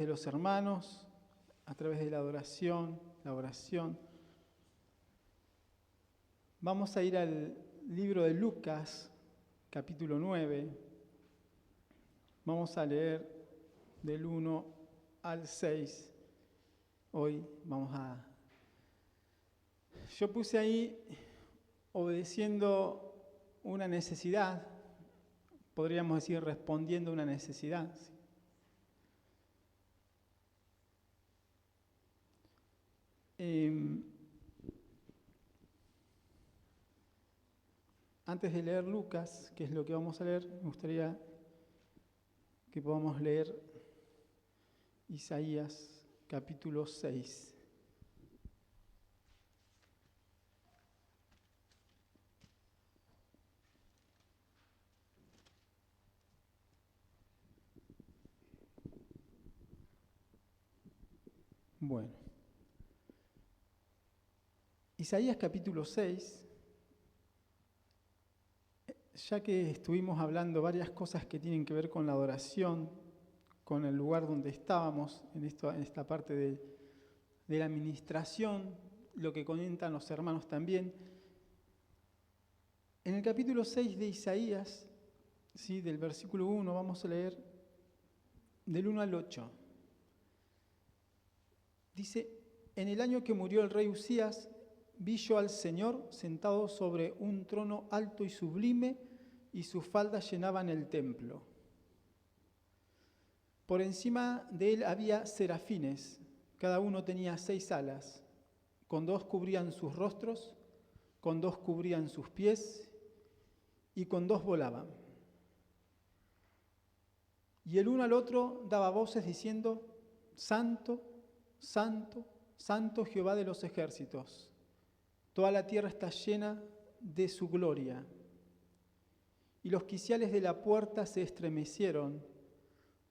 de los hermanos, a través de la adoración, la oración. Vamos a ir al libro de Lucas, capítulo 9. Vamos a leer del 1 al 6. Hoy Yo puse ahí obedeciendo una necesidad, podríamos decir respondiendo a una necesidad. ¿Sí? Antes de leer Lucas, que es lo que vamos a leer, me gustaría que podamos leer Isaías capítulo 6. Bueno, Isaías capítulo 6, ya que estuvimos hablando varias cosas que tienen que ver con la adoración, con el lugar donde estábamos, en esta parte de la administración, lo que comentan los hermanos también. En el capítulo 6 de Isaías, ¿sí? Del versículo 1, vamos a leer del 1 al 8. Dice: en el año que murió el rey Usías, vi yo al Señor sentado sobre un trono alto y sublime, y sus faldas llenaban el templo. Por encima de él había serafines, cada uno tenía 6 alas, con 2 cubrían sus rostros, con 2 cubrían sus pies, y con 2 volaban. Y el uno al otro daba voces diciendo: Santo, Santo, Santo Jehová de los ejércitos, toda la tierra está llena de su gloria. Y los quiciales de la puerta se estremecieron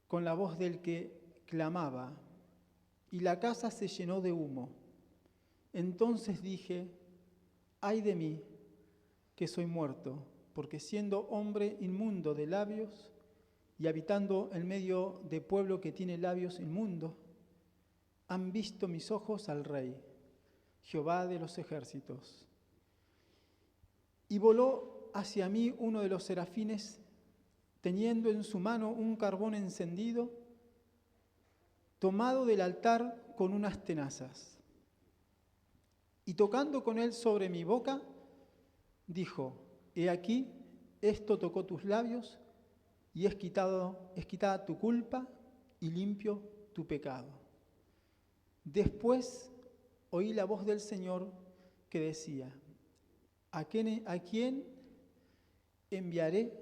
con la voz del que clamaba, y la casa se llenó de humo. Entonces dije: ay de mí, que soy muerto, porque siendo hombre inmundo de labios y habitando en medio de pueblo que tiene labios inmundos, han visto mis ojos al Rey, Jehová de los ejércitos. Y voló hacia mí uno de los serafines, teniendo en su mano un carbón encendido, tomado del altar con unas tenazas. Y tocando con él sobre mi boca, dijo: he aquí, esto tocó tus labios, y es quitada tu culpa, y limpio tu pecado. Después oí la voz del Señor que decía: ¿A quién enviaré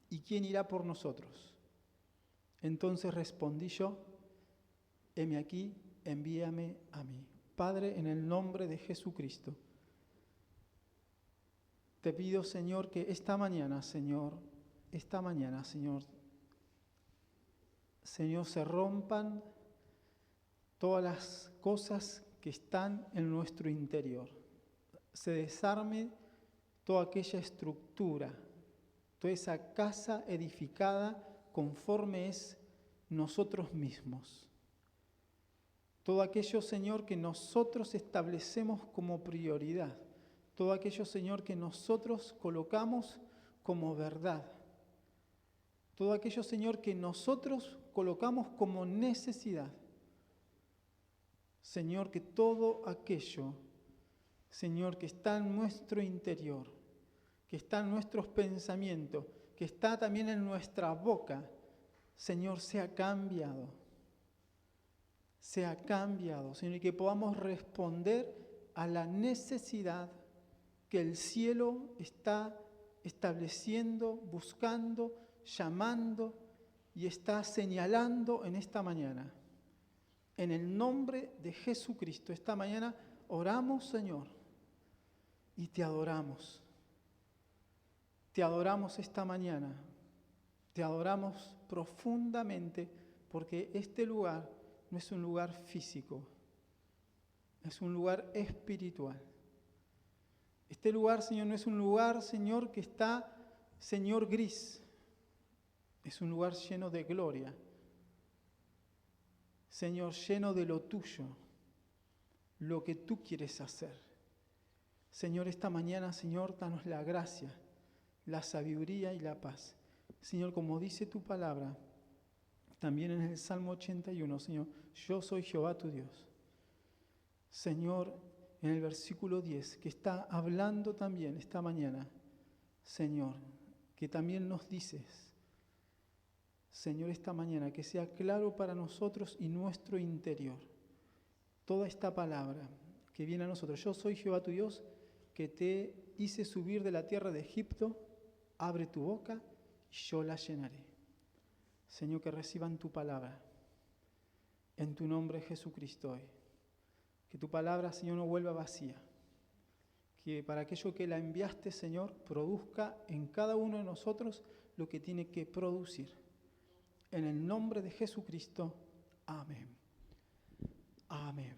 y quién irá por nosotros? Entonces respondí yo: heme aquí, envíame a mí. Padre, en el nombre de Jesucristo, te pido, Señor, que esta mañana, Señor, se rompan todas las cosas que están en nuestro interior. Se desarme toda aquella estructura, toda esa casa edificada conforme es nosotros mismos. Todo aquello, Señor, que nosotros establecemos como prioridad. Todo aquello, Señor, que nosotros colocamos como verdad. Todo aquello, Señor, que nosotros colocamos como necesidad. Señor, que todo aquello, Señor, que está en nuestro interior, que está en nuestros pensamientos, que está también en nuestra boca, Señor, sea cambiado, Señor, y que podamos responder a la necesidad que el cielo está estableciendo, buscando, llamando y está señalando en esta mañana. En el nombre de Jesucristo, esta mañana oramos, Señor, y te adoramos. Te adoramos esta mañana, te adoramos profundamente, porque este lugar no es un lugar físico, es un lugar espiritual. Este lugar, Señor, no es un lugar, Señor, que está, Señor, gris. Es un lugar lleno de gloria. Señor, lleno de lo tuyo, lo que tú quieres hacer. Señor, esta mañana, Señor, danos la gracia, la sabiduría y la paz. Señor, como dice tu palabra, también en el Salmo 81, Señor, yo soy Jehová tu Dios. Señor, en el versículo 10, que está hablando también esta mañana, Señor, que también nos dices, Señor, esta mañana, que sea claro para nosotros y nuestro interior, toda esta palabra que viene a nosotros. Yo soy Jehová tu Dios, que te hice subir de la tierra de Egipto, abre tu boca y yo la llenaré. Señor, que reciban tu palabra, en tu nombre Jesucristo hoy. Que tu palabra, Señor, no vuelva vacía. Que para aquello que la enviaste, Señor, produzca en cada uno de nosotros lo que tiene que producir. En el nombre de Jesucristo, amén. Amén.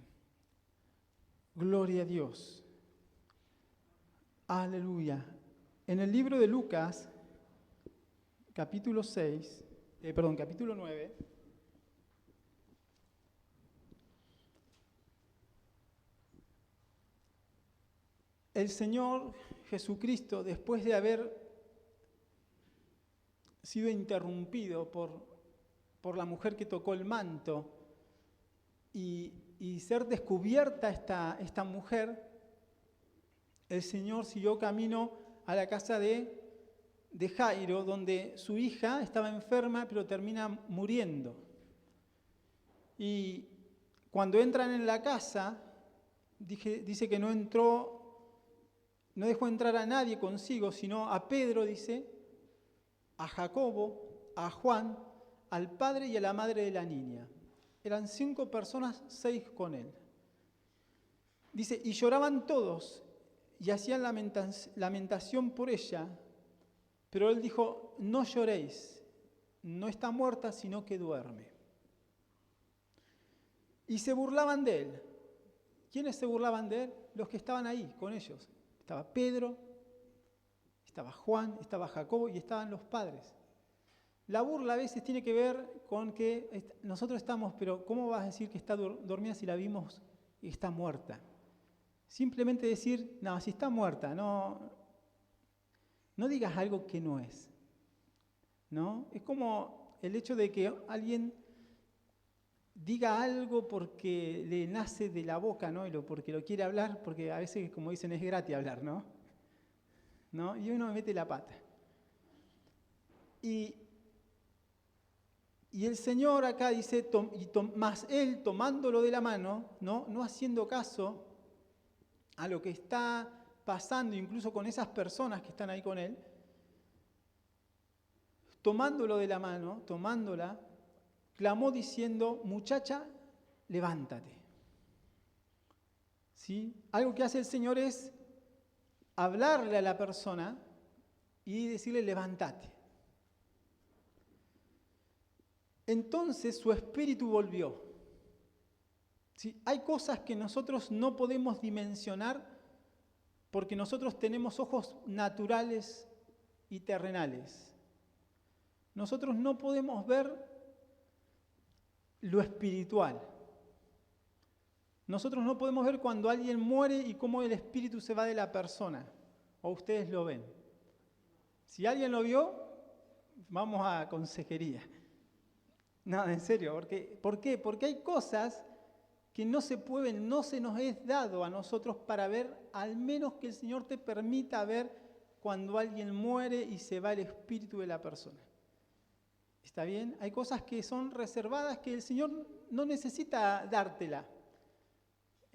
Gloria a Dios. Aleluya. En el libro de Lucas, capítulo 9, el Señor Jesucristo, después de haber sido interrumpido por la mujer que tocó el manto y ser descubierta esta mujer, el Señor siguió camino a la casa de Jairo, donde su hija estaba enferma, pero termina muriendo. Y cuando entran en la casa, dice que no dejó entrar a nadie consigo, sino a Pedro, dice, a Jacobo, a Juan, al padre y a la madre de la niña. Eran 5 personas, 6 con él. Dice, y lloraban todos y hacían lamentación por ella, pero él dijo, no lloréis, no está muerta, sino que duerme. Y se burlaban de él. ¿Quiénes se burlaban de él? Los que estaban ahí con ellos. Estaba Pedro, estaba Juan, estaba Jacobo y estaban los padres. La burla a veces tiene que ver con que nosotros estamos, pero ¿cómo vas a decir que está dormida si la vimos y está muerta? Simplemente decir, no, si está muerta, no digas algo que no es. ¿No? Es como el hecho de que alguien diga algo porque le nace de la boca, ¿no? Porque lo quiere hablar, porque a veces, como dicen, es gratis hablar, ¿no? Y uno mete la pata. Y el Señor acá dice, más él tomándolo de la mano, no haciendo caso a lo que está pasando, incluso con esas personas que están ahí con él, tomándolo de la mano, tomándola, clamó diciendo, muchacha, levántate. ¿Sí? Algo que hace el Señor es hablarle a la persona y decirle, levántate. Entonces su espíritu volvió. ¿Sí? Hay cosas que nosotros no podemos dimensionar porque nosotros tenemos ojos naturales y terrenales. Nosotros no podemos ver lo espiritual. Nosotros no podemos ver cuando alguien muere y cómo el espíritu se va de la persona. O ustedes lo ven. Si alguien lo vio, vamos a consejería. No, en serio, ¿por qué? Porque hay cosas que no se pueden, no se nos es dado a nosotros para ver, al menos que el Señor te permita ver cuando alguien muere y se va el espíritu de la persona. ¿Está bien? Hay cosas que son reservadas que el Señor no necesita dártela.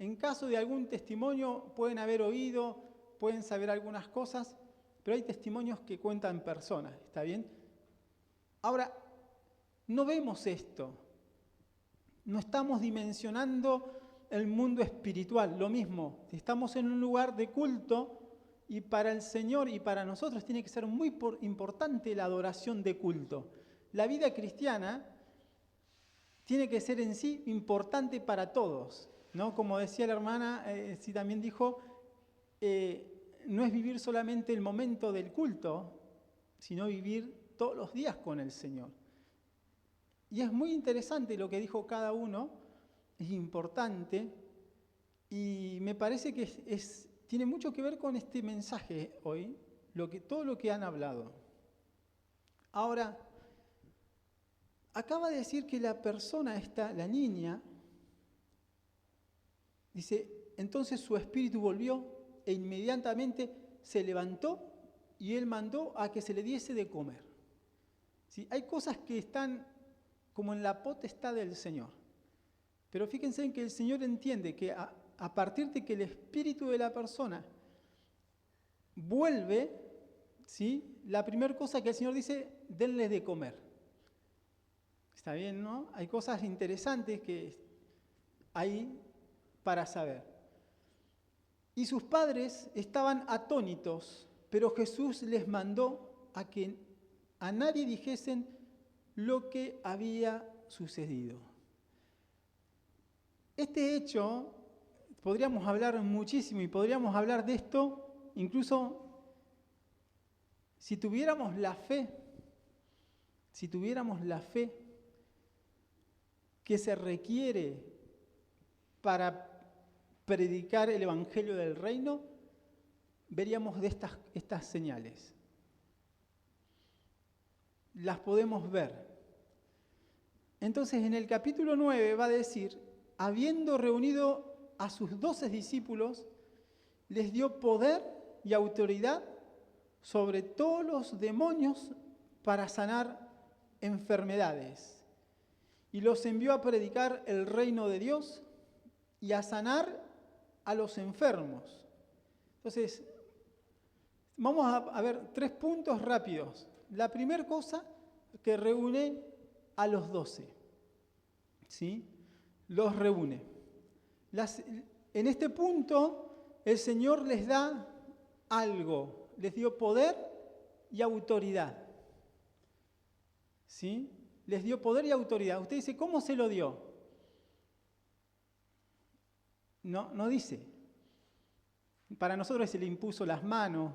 En caso de algún testimonio pueden haber oído, pueden saber algunas cosas, pero hay testimonios que cuentan personas, ¿está bien? Ahora, no vemos esto. No estamos dimensionando el mundo espiritual, lo mismo. Estamos en un lugar de culto y para el Señor y para nosotros tiene que ser muy importante la adoración de culto. La vida cristiana tiene que ser en sí importante para todos, ¿no? Como decía la hermana, sí también dijo, no es vivir solamente el momento del culto, sino vivir todos los días con el Señor. Y es muy interesante lo que dijo cada uno, es importante, y me parece que tiene mucho que ver con este mensaje hoy, todo lo que han hablado. Ahora, acaba de decir que la persona esta, la niña, dice, entonces su espíritu volvió e inmediatamente se levantó y él mandó a que se le diese de comer. ¿Sí? Hay cosas que están como en la potestad del Señor. Pero fíjense en que el Señor entiende que a partir de que el espíritu de la persona vuelve, ¿sí? La primera cosa que el Señor dice, denles de comer. Está bien, ¿no? Hay cosas interesantes que hay para saber. Y sus padres estaban atónitos, pero Jesús les mandó a que a nadie dijesen lo que había sucedido. Este hecho, podríamos hablar muchísimo y podríamos hablar de esto, incluso si tuviéramos la fe que se requiere para predicar el Evangelio del Reino, veríamos de estas señales. Las podemos ver. Entonces, en el capítulo 9 va a decir, habiendo reunido a sus 12 discípulos, les dio poder y autoridad sobre todos los demonios para sanar enfermedades. Y los envió a predicar el reino de Dios y a sanar a los enfermos. Entonces, vamos a ver 3 puntos rápidos. La primera cosa que reúne a los 12, ¿sí? Los reúne. En este punto, el Señor les da algo, les dio poder y autoridad, ¿sí? Les dio poder y autoridad. Usted dice, ¿cómo se lo dio? No dice. Para nosotros se le impuso las manos,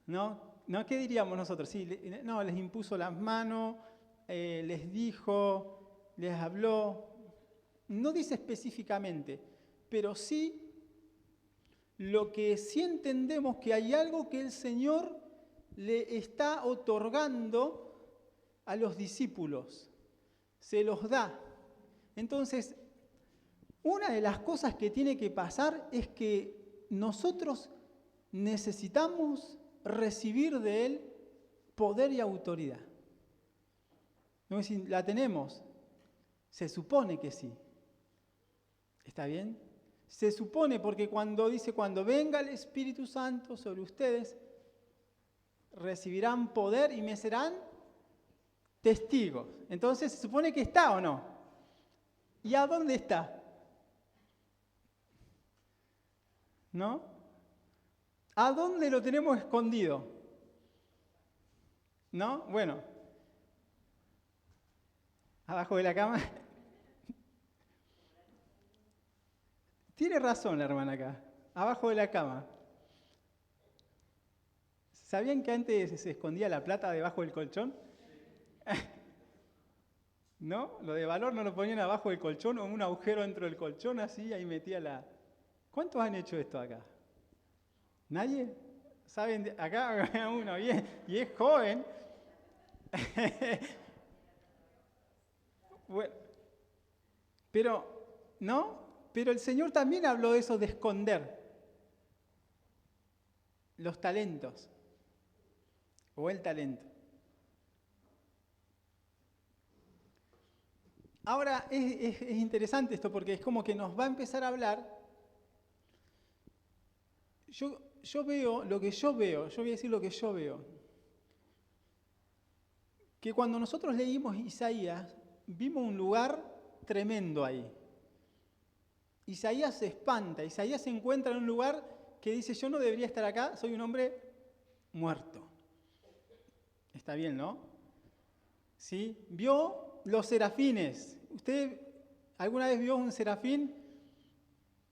¿no? ¿Qué diríamos nosotros? Sí, les impuso las manos, les dijo, les habló. No dice específicamente, pero sí lo que sí entendemos que hay algo que el Señor le está otorgando a los discípulos. Se los da. Entonces, una de las cosas que tiene que pasar es que nosotros necesitamos recibir de Él poder y autoridad. ¿No es si la tenemos? Se supone que sí. ¿Está bien? Se supone porque cuando venga el Espíritu Santo sobre ustedes, recibirán poder y me serán testigos. Entonces, ¿se supone que está o no? ¿Y a dónde está? ¿No? ¿A dónde lo tenemos escondido? ¿No? Bueno. Abajo de la cama. Tiene razón la hermana acá. Abajo de la cama. ¿Sabían que antes se escondía la plata debajo del colchón? ¿No? Lo de valor no lo ponían abajo del colchón o en un agujero dentro del colchón, así, ahí metía la... ¿Cuántos han hecho esto acá? ¿Nadie? ¿Saben? Acá uno, y es joven. Bueno, pero, ¿no? Pero el Señor también habló de eso, de esconder los talentos, o el talento. Ahora es interesante esto porque es como que nos va a empezar a hablar. Yo veo lo que yo veo, yo voy a decir lo que yo veo. Que cuando nosotros leímos Isaías, vimos un lugar tremendo ahí. Isaías se espanta, Isaías se encuentra en un lugar que dice, yo no debería estar acá, soy un hombre muerto. Está bien, ¿no? ¿Sí? Vio los serafines. ¿Usted alguna vez vio un serafín?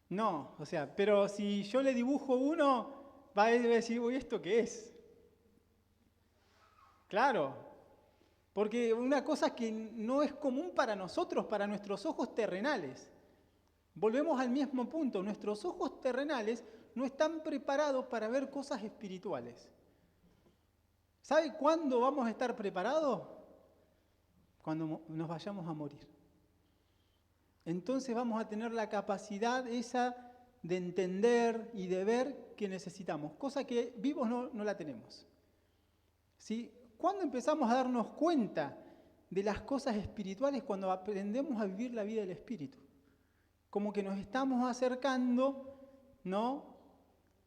No, o sea, pero si yo le dibujo uno, va a decir, uy, ¿esto qué es? Claro, Porque una cosa que no es común para nosotros, para nuestros ojos terrenales. Volvemos al mismo punto, nuestros ojos terrenales no están preparados para ver cosas espirituales. ¿Sabe cuándo vamos a estar preparados? Cuando nos vayamos a morir. Entonces vamos a tener la capacidad esa de entender y de ver que necesitamos, cosa que vivos no la tenemos. ¿Sí? ¿Cuándo empezamos a darnos cuenta de las cosas espirituales? Cuando aprendemos a vivir la vida del Espíritu. Como que nos estamos acercando, ¿no?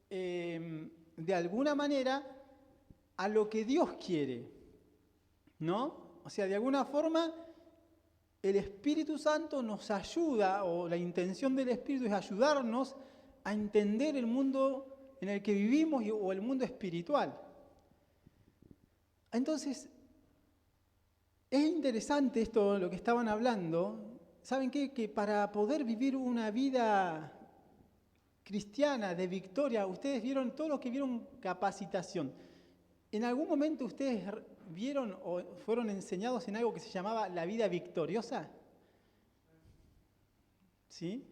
De alguna manera a lo que Dios quiere, ¿no? O sea, de alguna forma el Espíritu Santo nos ayuda, o la intención del Espíritu es ayudarnos a entender el mundo en el que vivimos o el mundo espiritual. Entonces, es interesante esto, lo que estaban hablando. ¿Saben qué? Que para poder vivir una vida cristiana de victoria, ustedes vieron, todos los que vieron capacitación, ¿en algún momento ustedes vieron o fueron enseñados en algo que se llamaba la vida victoriosa? ¿Sí?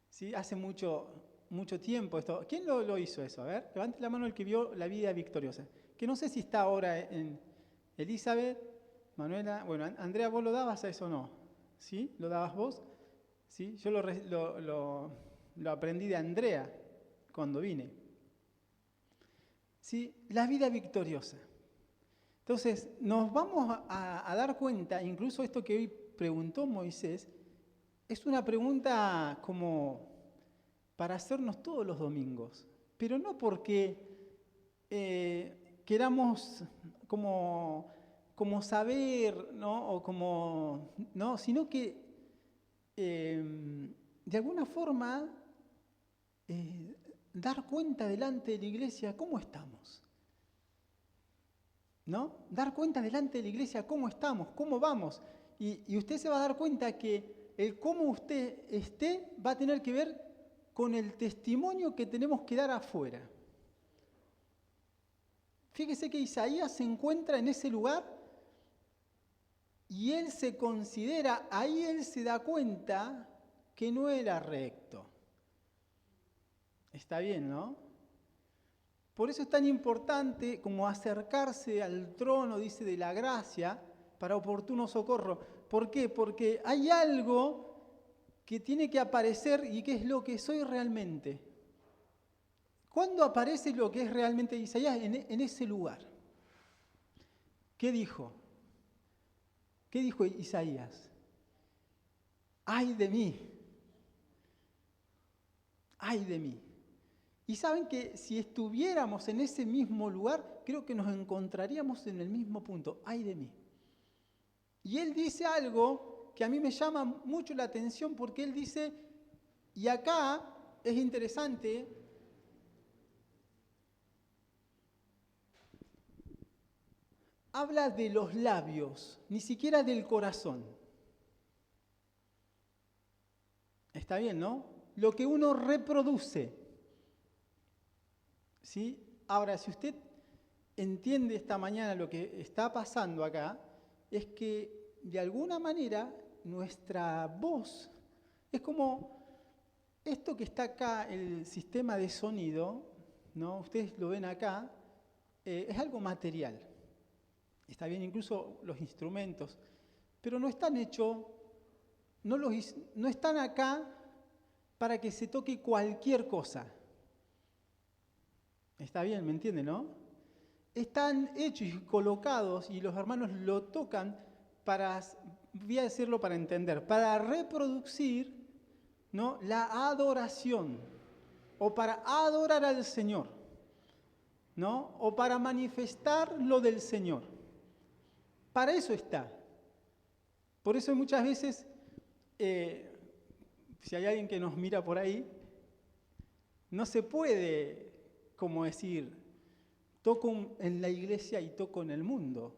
¿Sí? Hace mucho tiempo esto. ¿Quién lo hizo eso? A ver, levante la mano el que vio la vida victoriosa. Que no sé si está ahora en Elizabeth, Manuela. Bueno, Andrea, ¿vos lo dabas a eso o no? ¿Sí? ¿Lo dabas vos? ¿Sí? Yo lo aprendí de Andrea cuando vine. ¿Sí? La vida victoriosa. Entonces, nos vamos a dar cuenta, incluso esto que hoy preguntó Moisés, es una pregunta como para hacernos todos los domingos, pero no porque queramos como saber, ¿no? O como, ¿no? Sino que de alguna forma dar cuenta delante de la iglesia cómo estamos. ¿No? Dar cuenta delante de la iglesia cómo estamos, cómo vamos. Y usted se va a dar cuenta que el cómo usted esté va a tener que ver con el testimonio que tenemos que dar afuera. Fíjese que Isaías se encuentra en ese lugar y él se considera, ahí él se da cuenta que no era recto. Está bien, ¿no? Por eso es tan importante como acercarse al trono, dice, de la gracia para oportuno socorro. ¿Por qué? Porque hay algo que tiene que aparecer y que es lo que soy realmente. ¿Cuándo aparece lo que es realmente Isaías? En ese lugar. ¿Qué dijo? ¿Qué dijo Isaías? ¡Ay de mí! ¡Ay de mí! Y saben que si estuviéramos en ese mismo lugar, creo que nos encontraríamos en el mismo punto. ¡Ay de mí! Y él dice algo que a mí me llama mucho la atención porque él dice, y acá es interesante, habla de los labios, ni siquiera del corazón. Está bien, ¿no? Lo que uno reproduce. ¿Sí? Ahora, si usted entiende esta mañana lo que está pasando acá, es que de alguna manera nuestra voz es como esto que está acá, el sistema de sonido, ¿no? Ustedes lo ven acá, es algo material. Está bien, incluso los instrumentos, pero no están hechos, no están acá para que se toque cualquier cosa. Está bien, ¿me entienden, no? Están hechos y colocados y los hermanos lo tocan para, voy a decirlo para entender, para reproducir, ¿no?, la adoración o para adorar al Señor, ¿no? O para manifestar lo del Señor. Para eso está. Por eso muchas veces, si hay alguien que nos mira por ahí, no se puede, como decir, toco en la iglesia y toco en el mundo.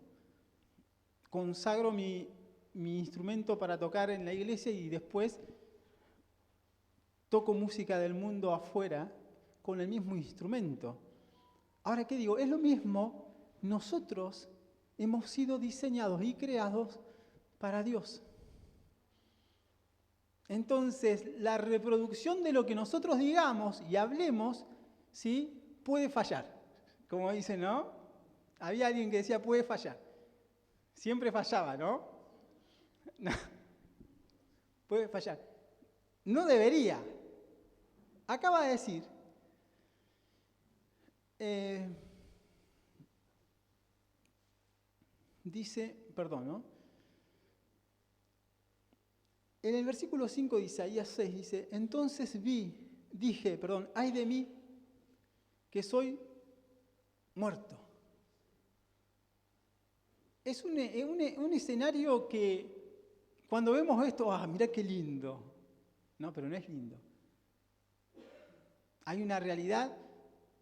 Consagro mi instrumento para tocar en la iglesia y después toco música del mundo afuera con el mismo instrumento. Ahora, ¿qué digo? Es lo mismo nosotros hemos sido diseñados y creados para Dios. Entonces, la reproducción de lo que nosotros digamos y hablemos, ¿sí?, puede fallar. Como dicen, ¿no? Había alguien que decía, puede fallar. Siempre fallaba, ¿no? No. Puede fallar. No debería. Acaba de decir, dice, perdón, ¿no? En el versículo 5 de Isaías 6 dice, entonces dije, ay de mí, que soy muerto. Es un escenario que cuando vemos esto, mirá qué lindo. No, pero no es lindo. Hay una realidad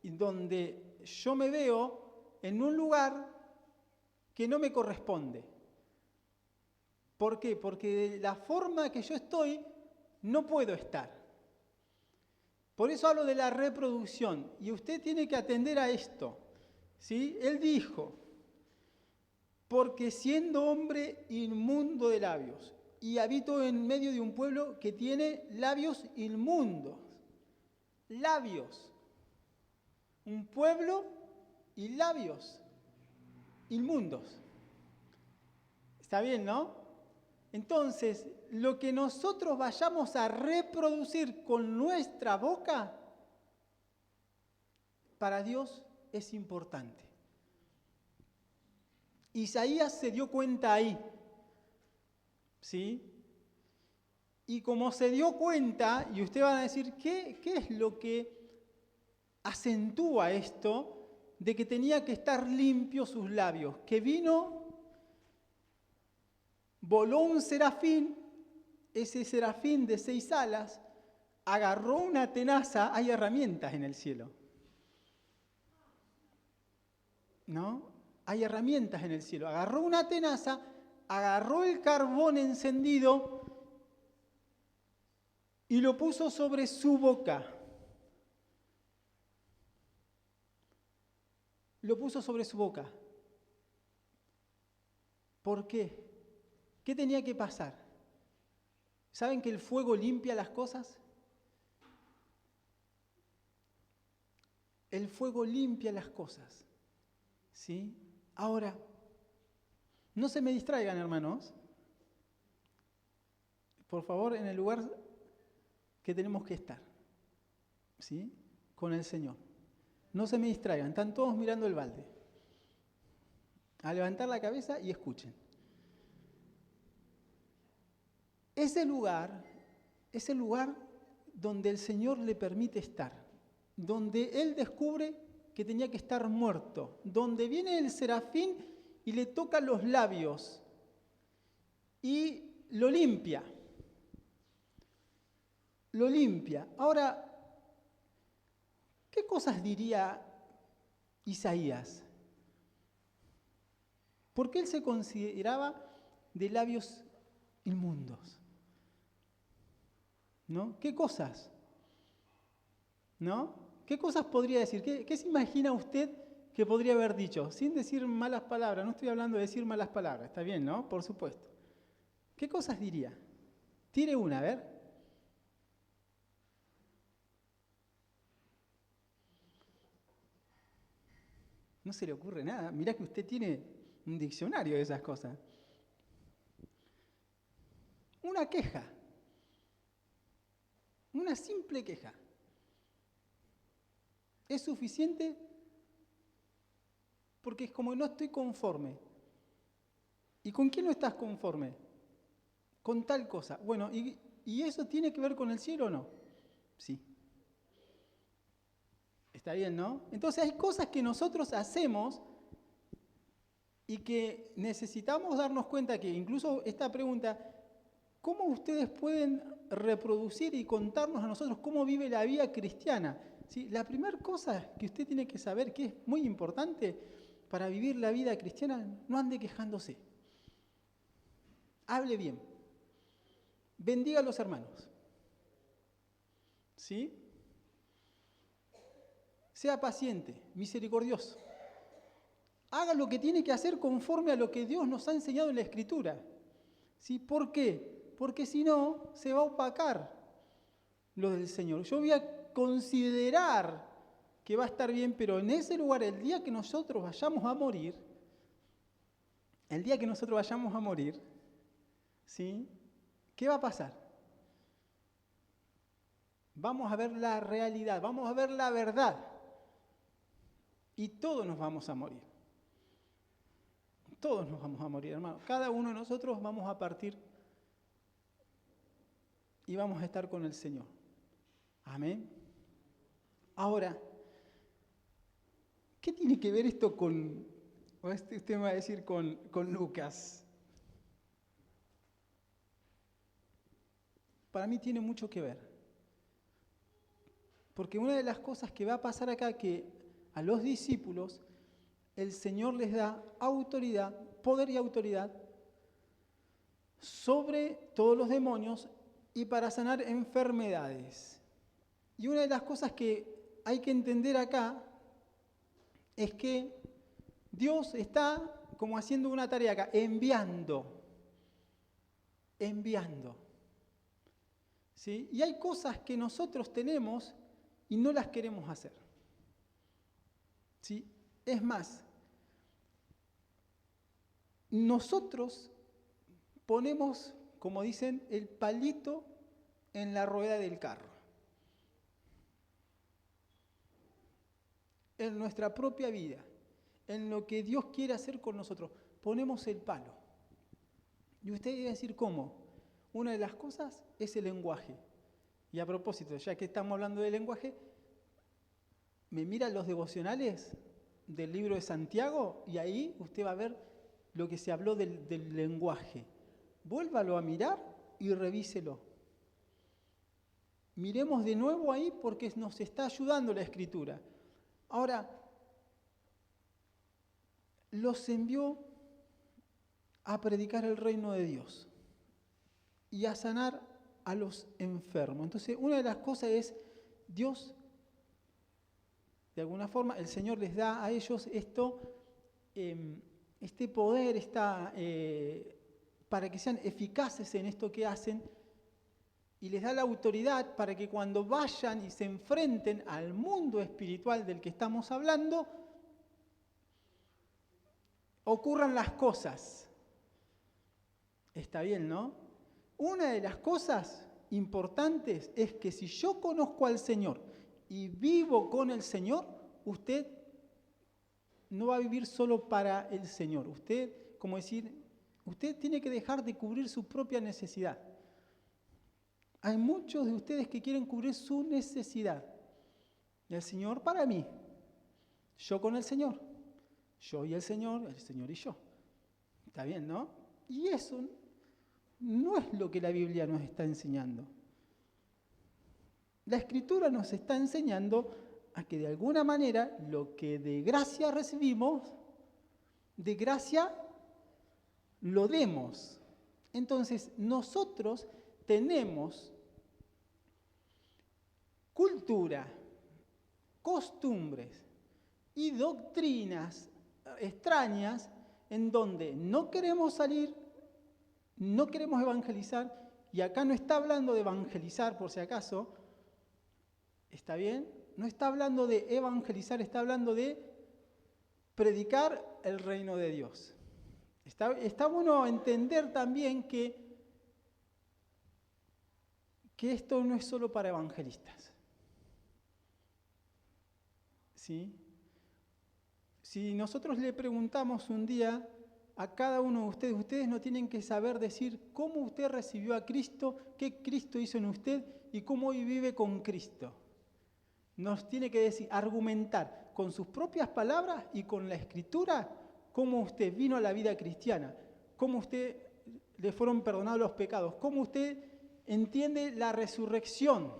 donde yo me veo en un lugar que no me corresponde. ¿Por qué? Porque de la forma que yo estoy, no puedo estar. Por eso hablo de la reproducción. Y usted tiene que atender a esto. ¿Sí? Él dijo, porque siendo hombre inmundo de labios, y habito en medio de un pueblo que tiene labios inmundos. Labios. Un pueblo y labios inmundos. ¿Está bien, no? Entonces, lo que nosotros vayamos a reproducir con nuestra boca, para Dios es importante. Isaías se dio cuenta ahí, ¿sí? Y como se dio cuenta, y ustedes van a decir, ¿qué es lo que acentúa esto de que tenía que estar limpios sus labios? Que voló un serafín, ese serafín de 6 alas, agarró una tenaza, hay herramientas en el cielo, ¿no? Hay herramientas en el cielo. Agarró una tenaza, agarró el carbón encendido y lo puso sobre su boca. Lo puso sobre su boca. ¿Por qué? ¿Qué tenía que pasar? ¿Saben que el fuego limpia las cosas? El fuego limpia las cosas. ¿Sí? Ahora, no se me distraigan, hermanos. Por favor, en el lugar que tenemos que estar. ¿Sí? Con el Señor. No se me distraigan, están todos mirando el balde. A levantar la cabeza y escuchen. Ese lugar donde el Señor le permite estar, donde Él descubre que tenía que estar muerto, donde viene el serafín y le toca los labios y lo limpia. Lo limpia. Ahora, ¿qué cosas diría Isaías? Porque él se consideraba de labios inmundos. ¿No? ¿Qué cosas? ¿No? ¿Qué cosas podría decir? ¿Qué se imagina usted que podría haber dicho? Sin decir malas palabras, no estoy hablando de decir malas palabras, está bien, ¿no? Por supuesto. ¿Qué cosas diría? Tire una, a ver. No se le ocurre nada. Mirá que usted tiene un diccionario de esas cosas. Una queja. Una simple queja. ¿Es suficiente? Porque es como no estoy conforme. ¿Y con quién no estás conforme? Con tal cosa. Bueno, ¿y eso tiene que ver con el cielo o no? Sí. Está bien, ¿no? Entonces hay cosas que nosotros hacemos y que necesitamos darnos cuenta que incluso esta pregunta, ¿cómo ustedes pueden reproducir y contarnos a nosotros cómo vive la vida cristiana? ¿Sí? La primera cosa que usted tiene que saber, que es muy importante para vivir la vida cristiana, no ande quejándose. Hable bien. Bendiga a los hermanos. ¿Sí? Sea paciente, misericordioso. haga lo que tiene que hacer conforme a lo que Dios nos ha enseñado en la Escritura. ¿Sí? ¿Por qué? Porque si no, se va a opacar lo del Señor. Yo voy a considerar que va a estar bien, pero en ese lugar, el día que nosotros vayamos a morir, ¿sí? ¿Qué va a pasar? Vamos a ver la realidad, vamos a ver la verdad. Y todos nos vamos a morir. Todos nos vamos a morir, hermano. Cada uno de nosotros vamos a partir y vamos a estar con el Señor. Amén. Ahora, ¿qué tiene que ver esto con, usted me va a decir, con Lucas? Para mí tiene mucho que ver. Porque una de las cosas que va a pasar acá, que a los discípulos el Señor les da autoridad, poder y autoridad sobre todos los demonios y para sanar enfermedades. Y una de las cosas que hay que entender acá es que Dios está como haciendo una tarea acá, enviando. ¿Sí? Y hay cosas que nosotros tenemos y no las queremos hacer. ¿Sí? Es más, nosotros ponemos, como dicen, el palito en la rueda del carro. En nuestra propia vida, en lo que Dios quiere hacer con nosotros, ponemos el palo. Y usted debe decir, ¿cómo? Una de las cosas es el lenguaje. Y a propósito, ya que estamos hablando de lenguaje, me mira los devocionales del libro de Santiago y ahí usted va a ver lo que se habló del lenguaje. Vuélvalo a mirar y revíselo. Miremos de nuevo ahí porque nos está ayudando la Escritura. Ahora, los envió a predicar el reino de Dios y a sanar a los enfermos. Entonces, una de las cosas es, Dios, de alguna forma, el Señor les da a ellos esto, este poder, para que sean eficaces en esto que hacen, y les da la autoridad para que cuando vayan y se enfrenten al mundo espiritual del que estamos hablando, ocurran las cosas. Está bien, ¿no? Una de las cosas importantes es que si yo conozco al Señor y vivo con el Señor, usted no va a vivir solo para el Señor. Usted, como decir, usted tiene que dejar de cubrir su propia necesidad. Hay muchos de ustedes que quieren cubrir su necesidad. El Señor para mí, yo con el Señor, yo y el Señor y yo. Está bien, ¿no? Y eso no es lo que la Biblia nos está enseñando. La Escritura nos está enseñando a que de alguna manera lo que de gracia recibimos, de gracia lo demos. Entonces nosotros tenemos cultura, costumbres y doctrinas extrañas en donde no queremos salir, no queremos evangelizar, y acá no está hablando de evangelizar por si acaso, ¿está bien? No está hablando de evangelizar, está hablando de predicar el reino de Dios. Está bueno entender también que esto no es solo para evangelistas. ¿Sí? Si nosotros le preguntamos un día a cada uno de ustedes no tienen que saber decir cómo usted recibió a Cristo, qué Cristo hizo en usted y cómo hoy vive con Cristo. Nos tiene que decir, argumentar con sus propias palabras y con la Escritura cómo usted vino a la vida cristiana, cómo usted le fueron perdonados los pecados, cómo usted entiende la resurrección,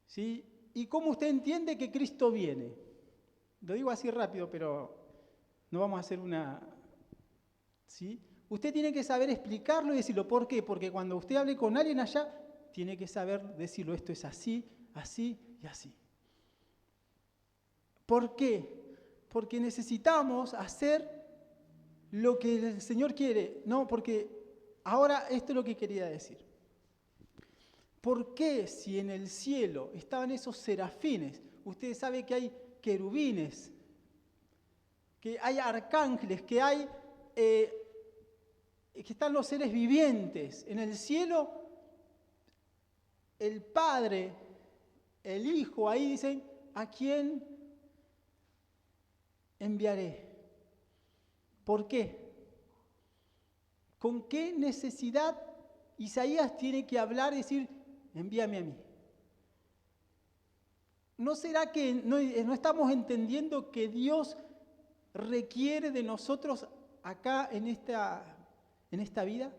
¿sí? Y cómo usted entiende que Cristo viene. Lo digo así rápido, pero no vamos a hacer una... ¿Sí? Usted tiene que saber explicarlo y decirlo. ¿Por qué? Porque cuando usted hable con alguien allá, tiene que saber decirlo. Esto es así, así y así. ¿Por qué? porque necesitamos hacer lo que el Señor quiere. No, porque ahora esto es lo que quería decir. ¿Por qué si en el cielo estaban esos serafines? Ustedes saben que hay querubines, que hay arcángeles, que hay que están los seres vivientes. En el cielo, el Padre, el Hijo, ahí dicen, ¿a quién enviaré? ¿Por qué? ¿Con qué necesidad Isaías tiene que hablar y decir, envíame a mí? ¿No será que no estamos entendiendo que Dios requiere de nosotros acá en esta vida?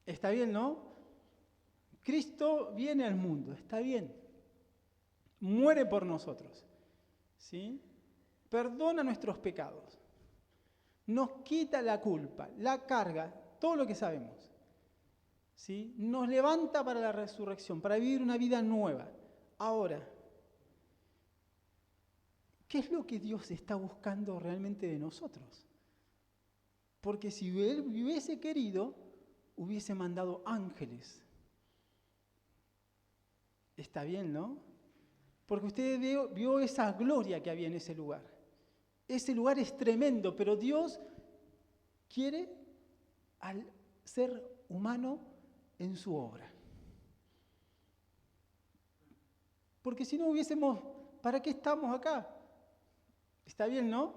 Está bien, ¿no? Cristo viene al mundo, está bien. Muere por nosotros, ¿sí? Perdona nuestros pecados. Nos quita la culpa, la carga, todo lo que sabemos. ¿Sí? Nos levanta para la resurrección, para vivir una vida nueva. Ahora, ¿qué es lo que Dios está buscando realmente de nosotros? Porque si Él hubiese querido, hubiese mandado ángeles. Está bien, ¿no? Porque usted vio esa gloria que había en ese lugar. Ese lugar es tremendo, pero Dios quiere al ser humano en su obra. Porque si no hubiésemos, ¿para qué estamos acá? Está bien, ¿no?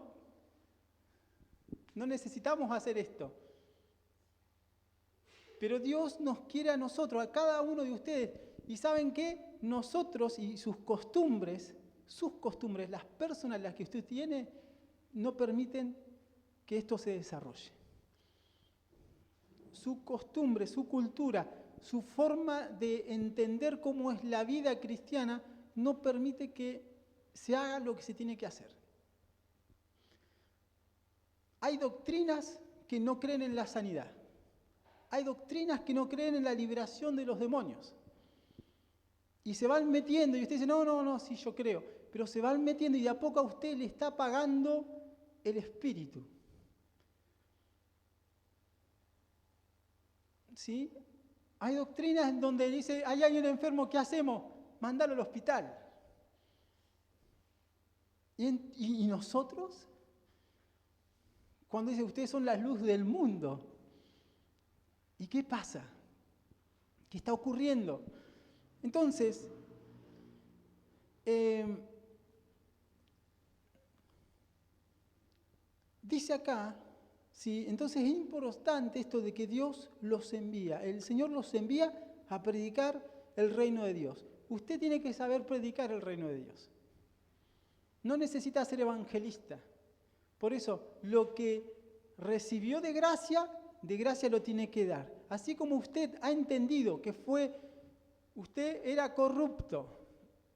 No necesitamos hacer esto. Pero Dios nos quiere a nosotros, a cada uno de ustedes. ¿Y saben qué? Nosotros y sus costumbres, las personas las que usted tiene, no permiten que esto se desarrolle. Su costumbre, su cultura, su forma de entender cómo es la vida cristiana, no permite que se haga lo que se tiene que hacer. Hay doctrinas que no creen en la sanidad. Hay doctrinas que no creen en la liberación de los demonios. Y se van metiendo, y usted dice, no, sí, yo creo. Pero se van metiendo y de a poco a usted le está apagando el espíritu. ¿Sí? Hay doctrinas en donde dice, hay alguien enfermo, ¿qué hacemos? Mándalo al hospital. ¿Y nosotros? Cuando dice, ustedes son la luz del mundo. ¿Y qué pasa? ¿Qué está ocurriendo? Entonces, dice acá, ¿sí? Entonces es importante esto de que Dios los envía. El Señor los envía a predicar el reino de Dios. Usted tiene que saber predicar el reino de Dios. No necesita ser evangelista. Por eso, lo que recibió de gracia lo tiene que dar. Así como usted ha entendido que usted era corrupto,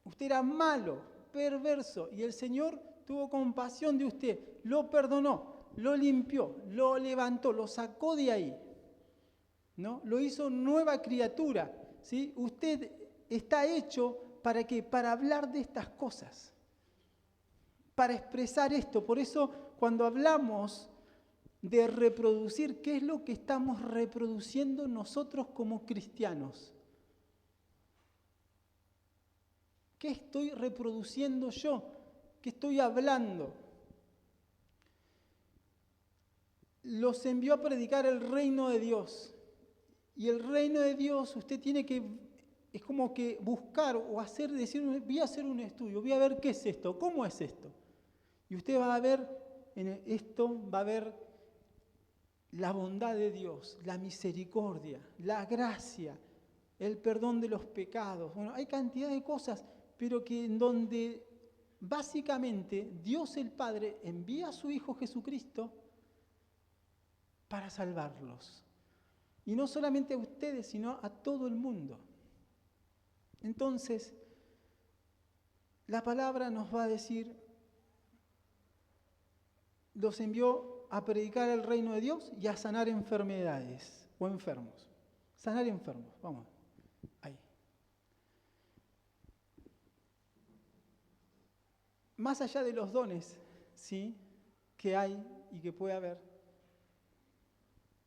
usted era malo, perverso, y el Señor tuvo compasión de usted, lo perdonó, lo limpió, lo levantó, lo sacó de ahí, ¿no? Lo hizo nueva criatura, ¿sí? Usted está hecho ¿para qué? Para hablar de estas cosas, para expresar esto. Por eso, cuando hablamos de reproducir, ¿qué es lo que estamos reproduciendo nosotros como cristianos? ¿Qué estoy reproduciendo yo? ¿Qué estoy hablando? Los envió a predicar el reino de Dios. Y el reino de Dios, usted tiene que, es como que buscar o decir, voy a hacer un estudio, voy a ver qué es esto, cómo es esto. Y usted va a ver en esto, va a ver la bondad de Dios, la misericordia, la gracia, el perdón de los pecados. Bueno, hay cantidad de cosas, pero que en donde básicamente Dios el Padre envía a su Hijo Jesucristo para salvarlos. Y no solamente a ustedes, sino a todo el mundo. Entonces, la palabra nos va a decir, los envió a predicar el reino de Dios y a sanar enfermedades o enfermos. Sanar enfermos, vamos, ahí. más allá de los dones, ¿sí?, que hay y que puede haber,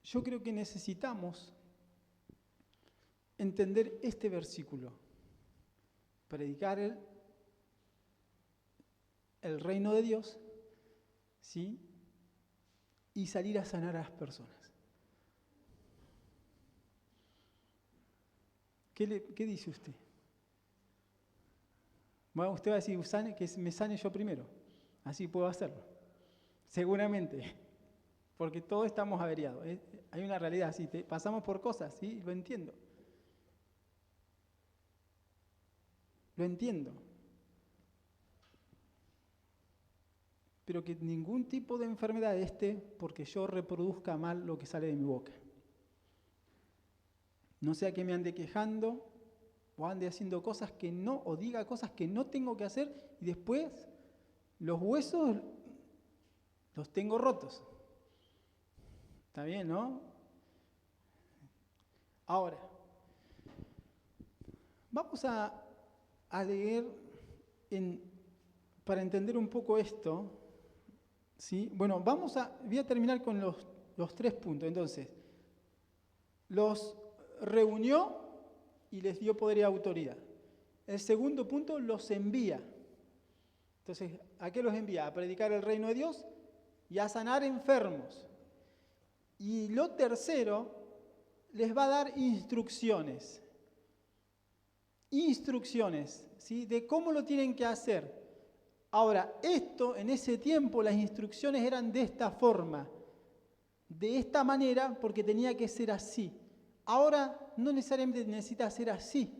yo creo que necesitamos entender este versículo, predicar el reino de Dios, ¿sí?, y salir a sanar a las personas. ¿Qué dice usted? Bueno, usted va a decir, que me sane yo primero, así puedo hacerlo. Seguramente, porque todos estamos averiados. Hay una realidad, ¿sí? Pasamos por cosas, ¿sí? Lo entiendo. Lo entiendo. Pero que ningún tipo de enfermedad esté porque yo reproduzca mal lo que sale de mi boca. No sea que me ande quejando o ande haciendo cosas que no, o diga cosas que no tengo que hacer y después los huesos los tengo rotos. ¿Está bien, no? Ahora, vamos a leer para entender un poco esto, ¿sí? Bueno, voy a terminar con los 3 puntos. Entonces, los reunió y les dio poder y autoridad. El segundo punto, los envía. Entonces, ¿a qué los envía? A predicar el reino de Dios y a sanar enfermos. Y lo tercero, les va a dar instrucciones. Instrucciones, ¿sí?, de cómo lo tienen que hacer. Ahora, en ese tiempo, las instrucciones eran de esta forma, de esta manera, porque tenía que ser así. Ahora, no necesariamente necesita ser así,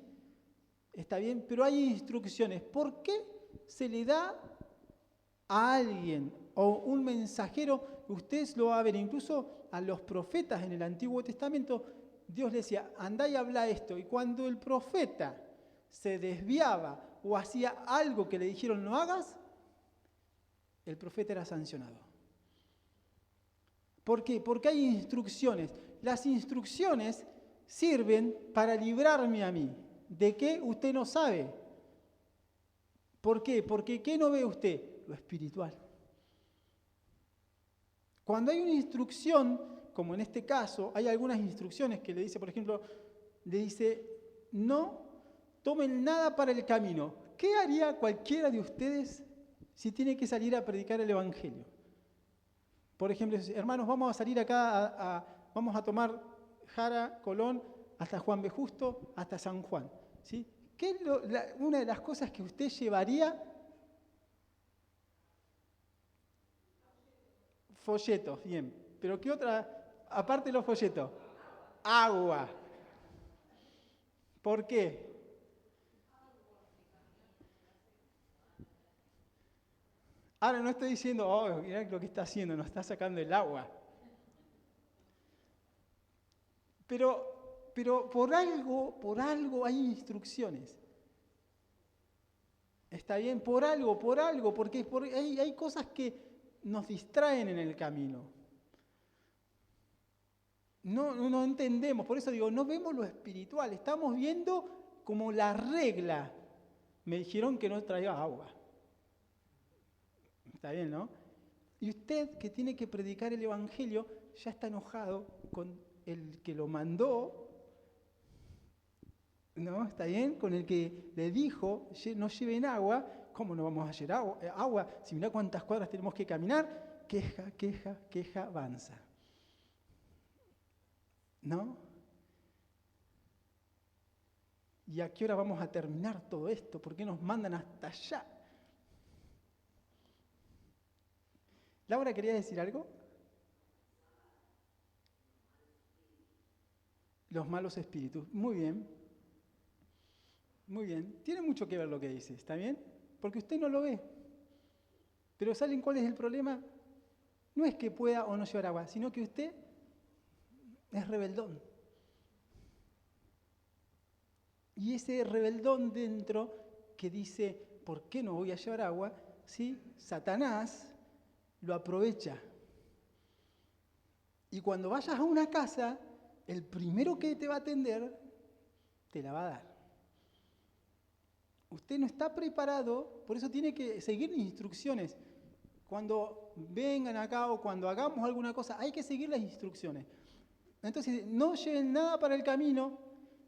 ¿está bien? Pero hay instrucciones. ¿Por qué se le da a alguien o un mensajero? Ustedes lo van a ver, incluso a los profetas en el Antiguo Testamento, Dios les decía, andá y habla esto. Y cuando el profeta se desviaba o hacía algo que le dijeron no hagas, el profeta era sancionado. ¿Por qué? Porque hay instrucciones. Las instrucciones sirven para librarme a mí. ¿De qué? Usted no sabe. ¿Por qué? Porque ¿qué no ve usted? Lo espiritual. Cuando hay una instrucción, como en este caso, hay algunas instrucciones que le dice, por ejemplo, le dice, no tomen nada para el camino. ¿Qué haría cualquiera de ustedes si tiene que salir a predicar el Evangelio? Por ejemplo, hermanos, vamos a salir acá, vamos a tomar Jara, Colón, hasta Juan B. Justo, hasta San Juan, ¿sí? ¿Qué es una de las cosas que usted llevaría? Folletos, bien. ¿Pero qué otra, aparte de los folletos? Agua. ¿Por qué? Ahora no estoy diciendo, oh, mirá lo que está haciendo, nos está sacando el agua. Pero por algo hay instrucciones. ¿Está bien? Por algo, porque hay cosas que nos distraen en el camino. No entendemos, por eso digo, no vemos lo espiritual, estamos viendo como la regla. Me dijeron que no traiga agua. Está bien, ¿no? Y usted que tiene que predicar el Evangelio ya está enojado con el que lo mandó, ¿no? ¿Está bien? Con el que le dijo, no lleven agua. ¿Cómo no vamos a llevar agua? Si mirá cuántas cuadras tenemos que caminar. Queja, avanza. ¿No? ¿Y a qué hora vamos a terminar todo esto? ¿Por qué nos mandan hasta allá? Laura, ¿quería decir algo? Los malos espíritus. Muy bien. Muy bien. Tiene mucho que ver lo que dice, ¿está bien? Porque usted no lo ve. Pero ¿saben cuál es el problema? No es que pueda o no llevar agua, sino que usted es rebeldón. Y ese rebeldón dentro que dice, ¿por qué no voy a llevar agua? ¿Sí? Satanás lo aprovecha. Y cuando vayas a una casa, el primero que te va a atender, te la va a dar. Usted no está preparado, por eso tiene que seguir instrucciones. Cuando vengan acá o cuando hagamos alguna cosa, hay que seguir las instrucciones. Entonces, no lleven nada para el camino,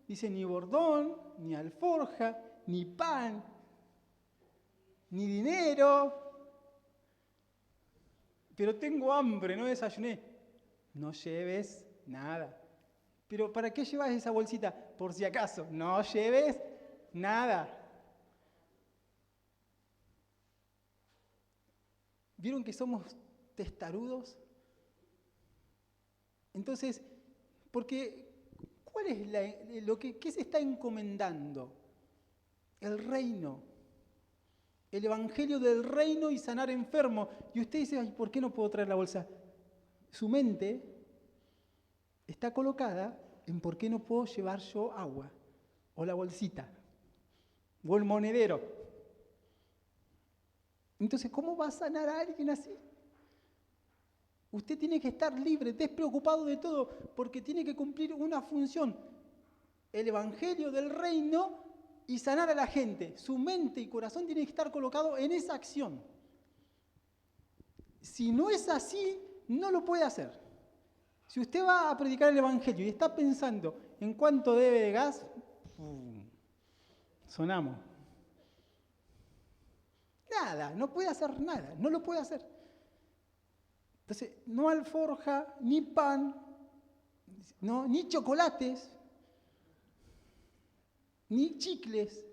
dice ni bordón, ni alforja, ni pan, ni dinero. Pero tengo hambre, no desayuné. No lleves nada. Pero ¿para qué llevas esa bolsita? Por si acaso, no lleves nada. ¿Vieron que somos testarudos? Entonces, porque ¿cuál es qué se está encomendando? El reino. El evangelio del reino y sanar enfermos. Y usted dice, ay, ¿por qué no puedo traer la bolsa? Su mente está colocada en por qué no puedo llevar yo agua, o la bolsita, o el monedero. Entonces, ¿cómo va a sanar a alguien así? Usted tiene que estar libre, despreocupado de todo, porque tiene que cumplir una función, el evangelio del reino y sanar a la gente. Su mente y corazón tienen que estar colocados en esa acción. Si no es así, no lo puede hacer. Si usted va a predicar el evangelio y está pensando en cuánto debe de gas, sonamos. Nada, no puede hacer nada, no lo puede hacer. Entonces, no alforja, ni pan, no, ni chocolates, ni chicles,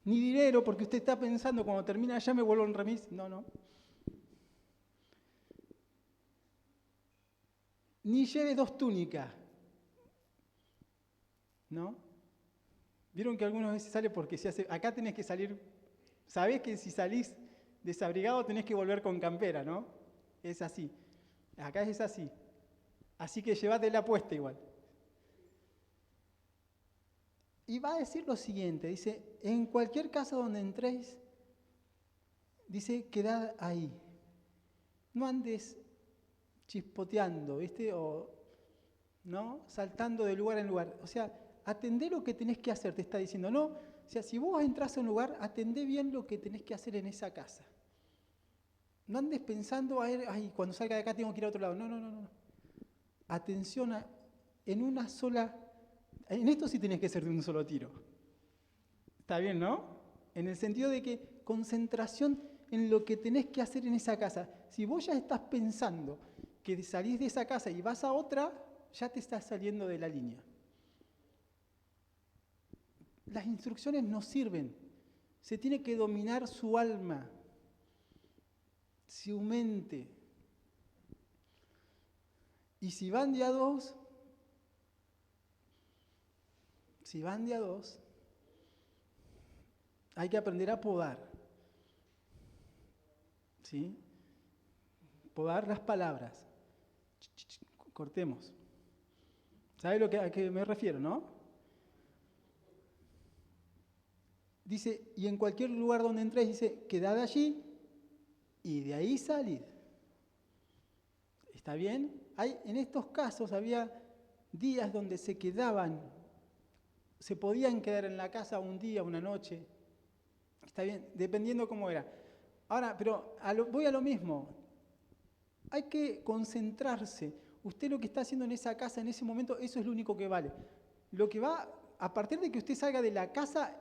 ni dinero, porque usted está pensando cuando termina ya me vuelvo en remis. No. Ni lleve 2 túnicas, ¿no? Vieron que algunas veces sale porque se hace. Acá tenés que salir. Sabés que si salís desabrigado tenés que volver con campera, ¿no? Es así. Acá es así. Así que llévatela puesta igual. Y va a decir lo siguiente: dice, en cualquier casa donde entréis, dice, quedad ahí. No andes chispoteando, ¿viste? O, ¿no? Saltando de lugar en lugar. O sea, atendé lo que tenés que hacer, te está diciendo, ¿no? O sea, si vos entras a un lugar, atendé bien lo que tenés que hacer en esa casa. No andes pensando, ay, cuando salga de acá tengo que ir a otro lado. No. Atención en una sola. En esto sí tenés que ser de un solo tiro. ¿Está bien, no? En el sentido de que concentración en lo que tenés que hacer en esa casa. Si vos ya estás pensando que salís de esa casa y vas a otra, ya te estás saliendo de la línea. Las instrucciones no sirven. Se tiene que dominar su alma, su mente. Y si van de a dos, hay que aprender a podar. ¿Sí? Podar las palabras. Cortemos. ¿Sabe a qué me refiero, no? Dice, y en cualquier lugar donde entréis, dice, quedad allí y de ahí salid. ¿Está bien? En estos casos había días donde se podían quedar en la casa un día, una noche. Está bien, dependiendo cómo era. Ahora, pero voy a lo mismo. Hay que concentrarse. Usted lo que está haciendo en esa casa, en ese momento, eso es lo único que vale. Lo que va, a partir de que usted salga de la casa,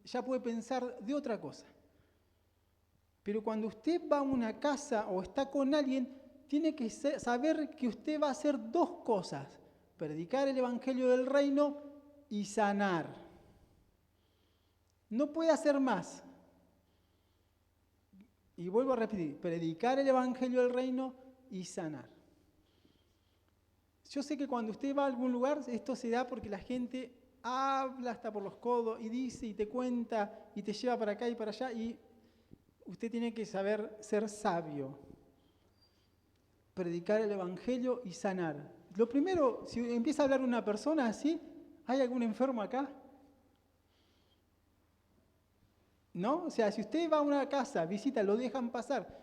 ya puede pensar de otra cosa. Pero cuando usted va a una casa o está con alguien, tiene que saber que usted va a hacer 2 cosas: predicar el evangelio del reino y sanar. No puede hacer más. Y vuelvo a repetir, predicar el evangelio del reino y sanar. Yo sé que cuando usted va a algún lugar, esto se da porque la gente habla hasta por los codos y dice y te cuenta y te lleva para acá y para allá, y usted tiene que saber ser sabio. Predicar el evangelio y sanar. Lo primero, si empieza a hablar una persona así, ¿hay algún enfermo acá? ¿No? O sea, si usted va a una casa, visita, lo dejan pasar,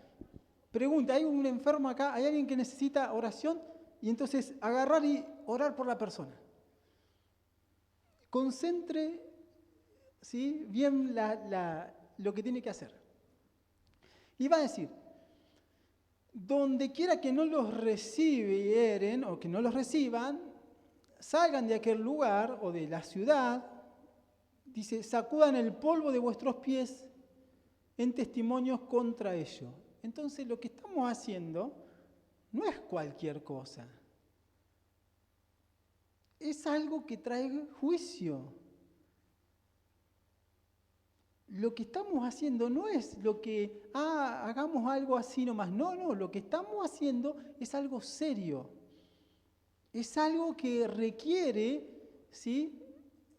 pregunta, ¿hay un enfermo acá? ¿Hay alguien que necesita oración? Y entonces agarrar y orar por la persona. concentre, ¿sí?, bien lo que tiene que hacer. Y va a decir, donde quiera que no los recibieren o que no los reciban, salgan de aquel lugar o de la ciudad, dice, sacudan el polvo de vuestros pies en testimonios contra ellos. Entonces lo que estamos haciendo no es cualquier cosa. Es algo que trae juicio. Lo que estamos haciendo no es lo que, hagamos algo así nomás. No, lo que estamos haciendo es algo serio. Es algo que requiere, ¿sí?,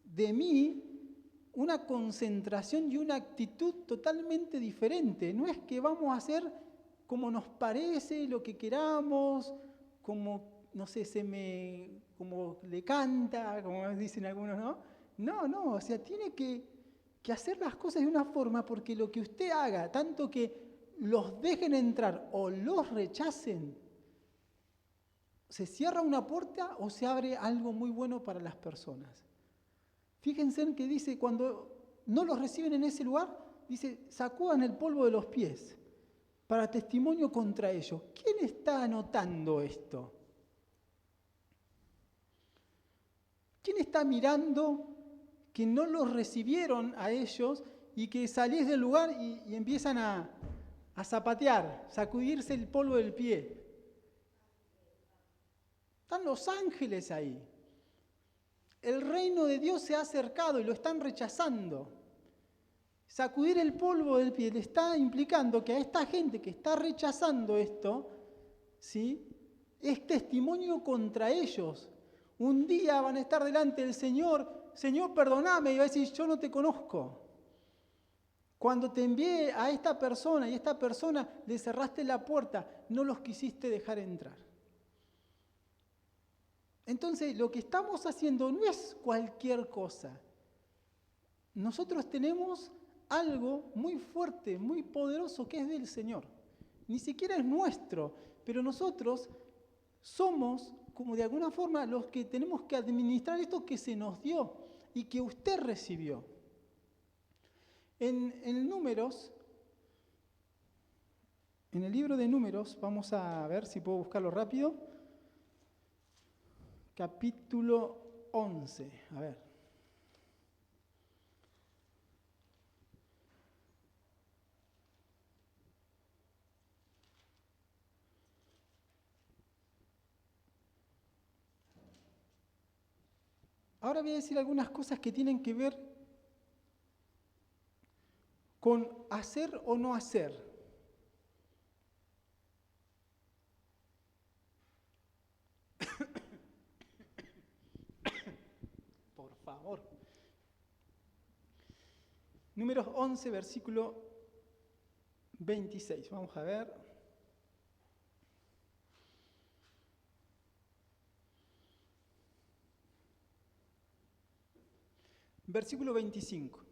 de mí una concentración y una actitud totalmente diferente. No es que vamos a hacer como nos parece, lo que queramos, como, no sé, como le canta, como dicen algunos, ¿no? No, o sea, tiene que hacer las cosas de una forma, porque lo que usted haga, tanto que los dejen entrar o los rechacen, se cierra una puerta o se abre algo muy bueno para las personas. Fíjense en que dice, cuando no los reciben en ese lugar, dice, sacudan el polvo de los pies para testimonio contra ellos. ¿Quién está anotando esto? ¿Quién está mirando que no los recibieron a ellos y que salís del lugar y empiezan a zapatear, sacudirse el polvo del pie? Están los ángeles ahí. El reino de Dios se ha acercado y lo están rechazando. Sacudir el polvo del pie le está implicando que a esta gente que está rechazando esto, ¿sí?, es testimonio contra ellos. Un día van a estar delante del Señor, Señor, perdóname, y va a decir, yo no te conozco. Cuando te envié a esta persona y esta persona le cerraste la puerta, no los quisiste dejar entrar. Entonces, lo que estamos haciendo no es cualquier cosa. Nosotros tenemos algo muy fuerte, muy poderoso que es del Señor. Ni siquiera es nuestro, pero nosotros somos, como de alguna forma, los que tenemos que administrar esto que se nos dio y que usted recibió. En Números, en el libro de Números, vamos a ver si puedo buscarlo rápido, capítulo 11, a ver. Ahora voy a decir algunas cosas que tienen que ver con hacer o no hacer. Por favor. Números 11, versículo 26. Vamos a ver. Versículo 25.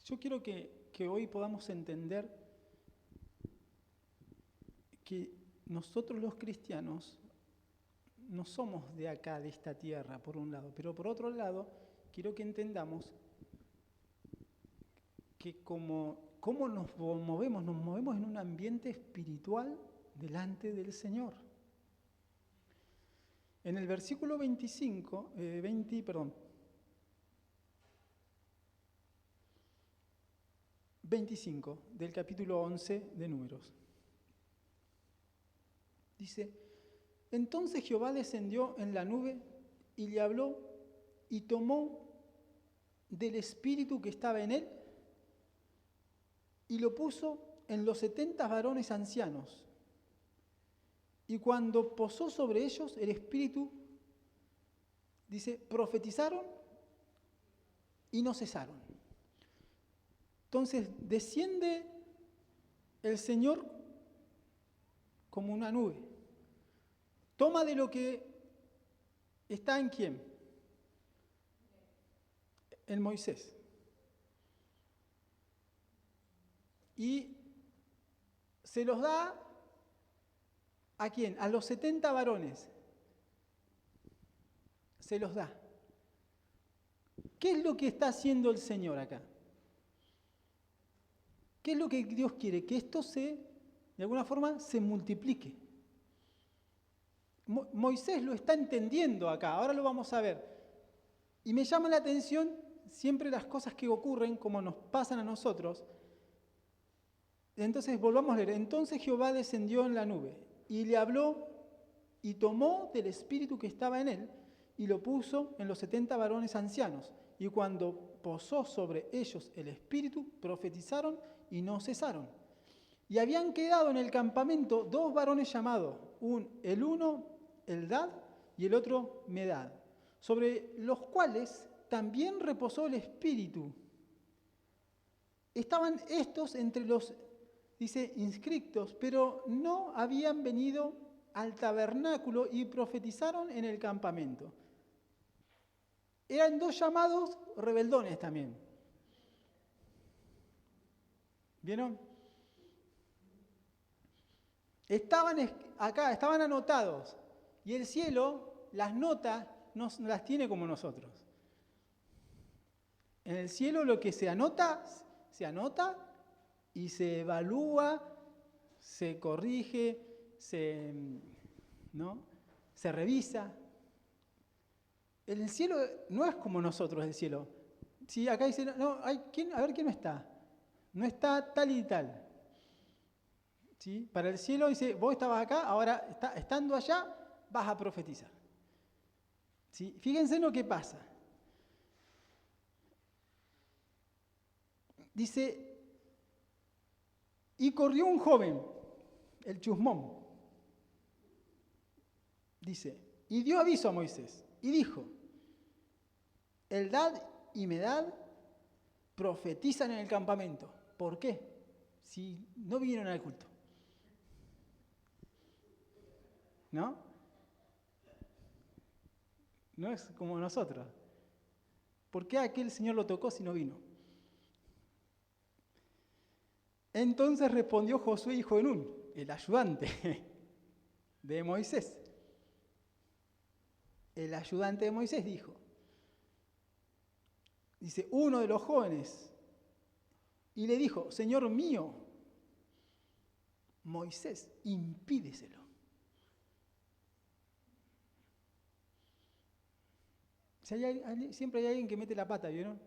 Yo quiero que hoy podamos entender que nosotros los cristianos no somos de acá, de esta tierra, por un lado, pero por otro lado, quiero que entendamos que cómo nos movemos en un ambiente espiritual delante del Señor. En el versículo 25 del capítulo 11 de Números, dice, entonces Jehová descendió en la nube y le habló y tomó del espíritu que estaba en él y lo puso en los 70 varones ancianos. Y cuando posó sobre ellos el espíritu, dice, profetizaron y no cesaron. Entonces desciende el Señor como una nube. Toma de lo que está en quién. En Moisés. Y se los da ¿a quién? A los 70 varones. se los da. ¿Qué es lo que está haciendo el Señor acá? ¿Qué es lo que Dios quiere? Que esto de alguna forma, se multiplique. Moisés lo está entendiendo acá, ahora lo vamos a ver. Y me llama la atención siempre las cosas que ocurren, como nos pasan a nosotros. Entonces, volvamos a leer. Entonces Jehová descendió en la nube y le habló y tomó del espíritu que estaba en él y lo puso en los 70 varones ancianos. Y cuando posó sobre ellos el espíritu, profetizaron y no cesaron. Y habían quedado en el campamento 2 varones llamados, el uno Eldad y el otro Medad, sobre los cuales también reposó el espíritu. Estaban estos entre los, dice, inscriptos, pero no habían venido al tabernáculo y profetizaron en el campamento. Eran 2 llamados rebeldones también. ¿Vieron? Estaban acá, estaban anotados. Y el cielo las notas no las tiene como nosotros. En el cielo lo que se anota y se evalúa, se corrige, se revisa. El cielo no es como nosotros el cielo. Si acá dice, no, a ver quién no está. No está tal y tal. ¿Sí? Para el cielo dice, vos estabas acá, ahora estando allá vas a profetizar. ¿Sí? Fíjense en lo que pasa. Dice, y corrió un joven, el chusmón. Dice, y dio aviso a Moisés, y dijo, Eldad y Medad profetizan en el campamento. ¿Por qué? Si no vinieron al culto. ¿No? No es como nosotros. ¿Por qué aquel Señor lo tocó si no vino? Entonces respondió Josué hijo de Nun, el ayudante de Moisés. El ayudante de Moisés dice, uno de los jóvenes, y le dijo, Señor mío, Moisés, impídeselo. Siempre hay alguien que mete la pata, ¿vieron?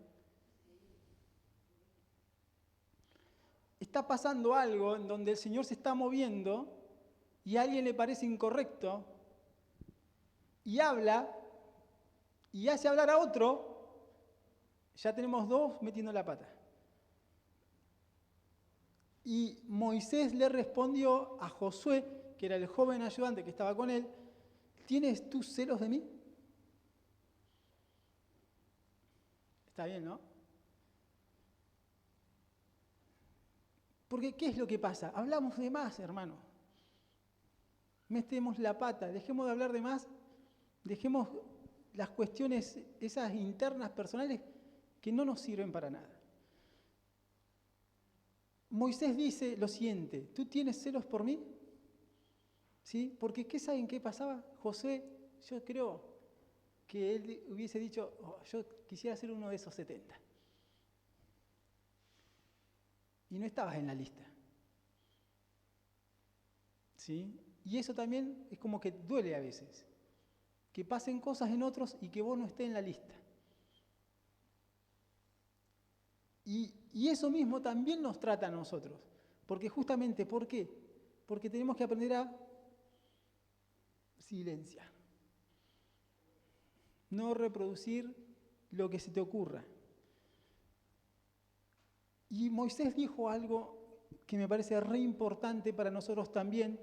Está pasando algo en donde el Señor se está moviendo y a alguien le parece incorrecto y habla y hace hablar a otro, ya tenemos 2 metiendo la pata. Y Moisés le respondió a Josué, que era el joven ayudante que estaba con él, ¿tienes tú celos de mí? Está bien, ¿no? Porque ¿qué es lo que pasa? Hablamos de más, hermano. Metemos la pata, dejemos de hablar de más, dejemos las cuestiones esas internas personales que no nos sirven para nada. Moisés dice lo siguiente, ¿tú tienes celos por mí? ¿Sí? Porque ¿qué saben qué pasaba? Josué, yo creo que él hubiese dicho, yo quisiera ser uno de esos 70. Y no estabas en la lista. ¿Sí? Y eso también es como que duele a veces. Que pasen cosas en otros y que vos no estés en la lista. Y eso mismo también nos trata a nosotros. Porque justamente, ¿por qué? Porque tenemos que aprender a silenciar. No reproducir lo que se te ocurra. Y Moisés dijo algo que me parece re importante para nosotros también.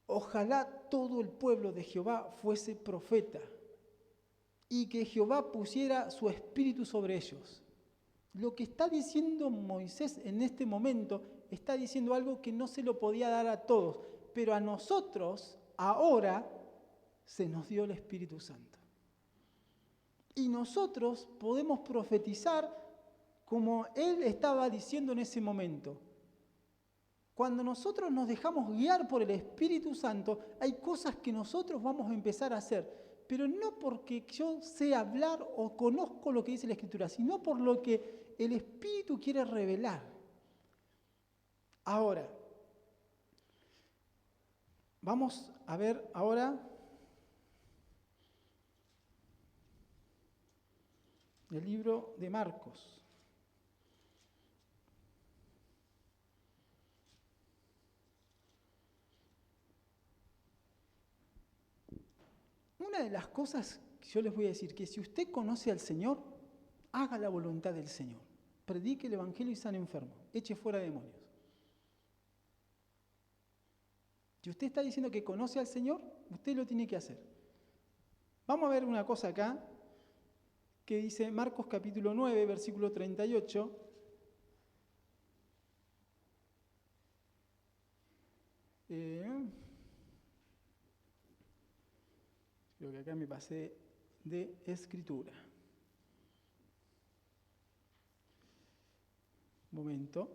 Ojalá todo el pueblo de Jehová fuese profeta y que Jehová pusiera su espíritu sobre ellos. Lo que está diciendo Moisés en este momento está diciendo algo que no se lo podía dar a todos, pero a nosotros ahora se nos dio el Espíritu Santo. Y nosotros podemos profetizar como él estaba diciendo en ese momento. Cuando nosotros nos dejamos guiar por el Espíritu Santo, hay cosas que nosotros vamos a empezar a hacer, pero no porque yo sé hablar o conozco lo que dice la Escritura, sino por lo que el Espíritu quiere revelar. Ahora, vamos a ver ahora el libro de Marcos. Una de las cosas que yo les voy a decir, que si usted conoce al Señor, haga la voluntad del Señor. Predique el Evangelio y sane enfermos. Eche fuera demonios. Si usted está diciendo que conoce al Señor, usted lo tiene que hacer. Vamos a ver una cosa acá, que dice Marcos capítulo 9, versículo 38. Creo que acá me pasé de escritura. Un momento.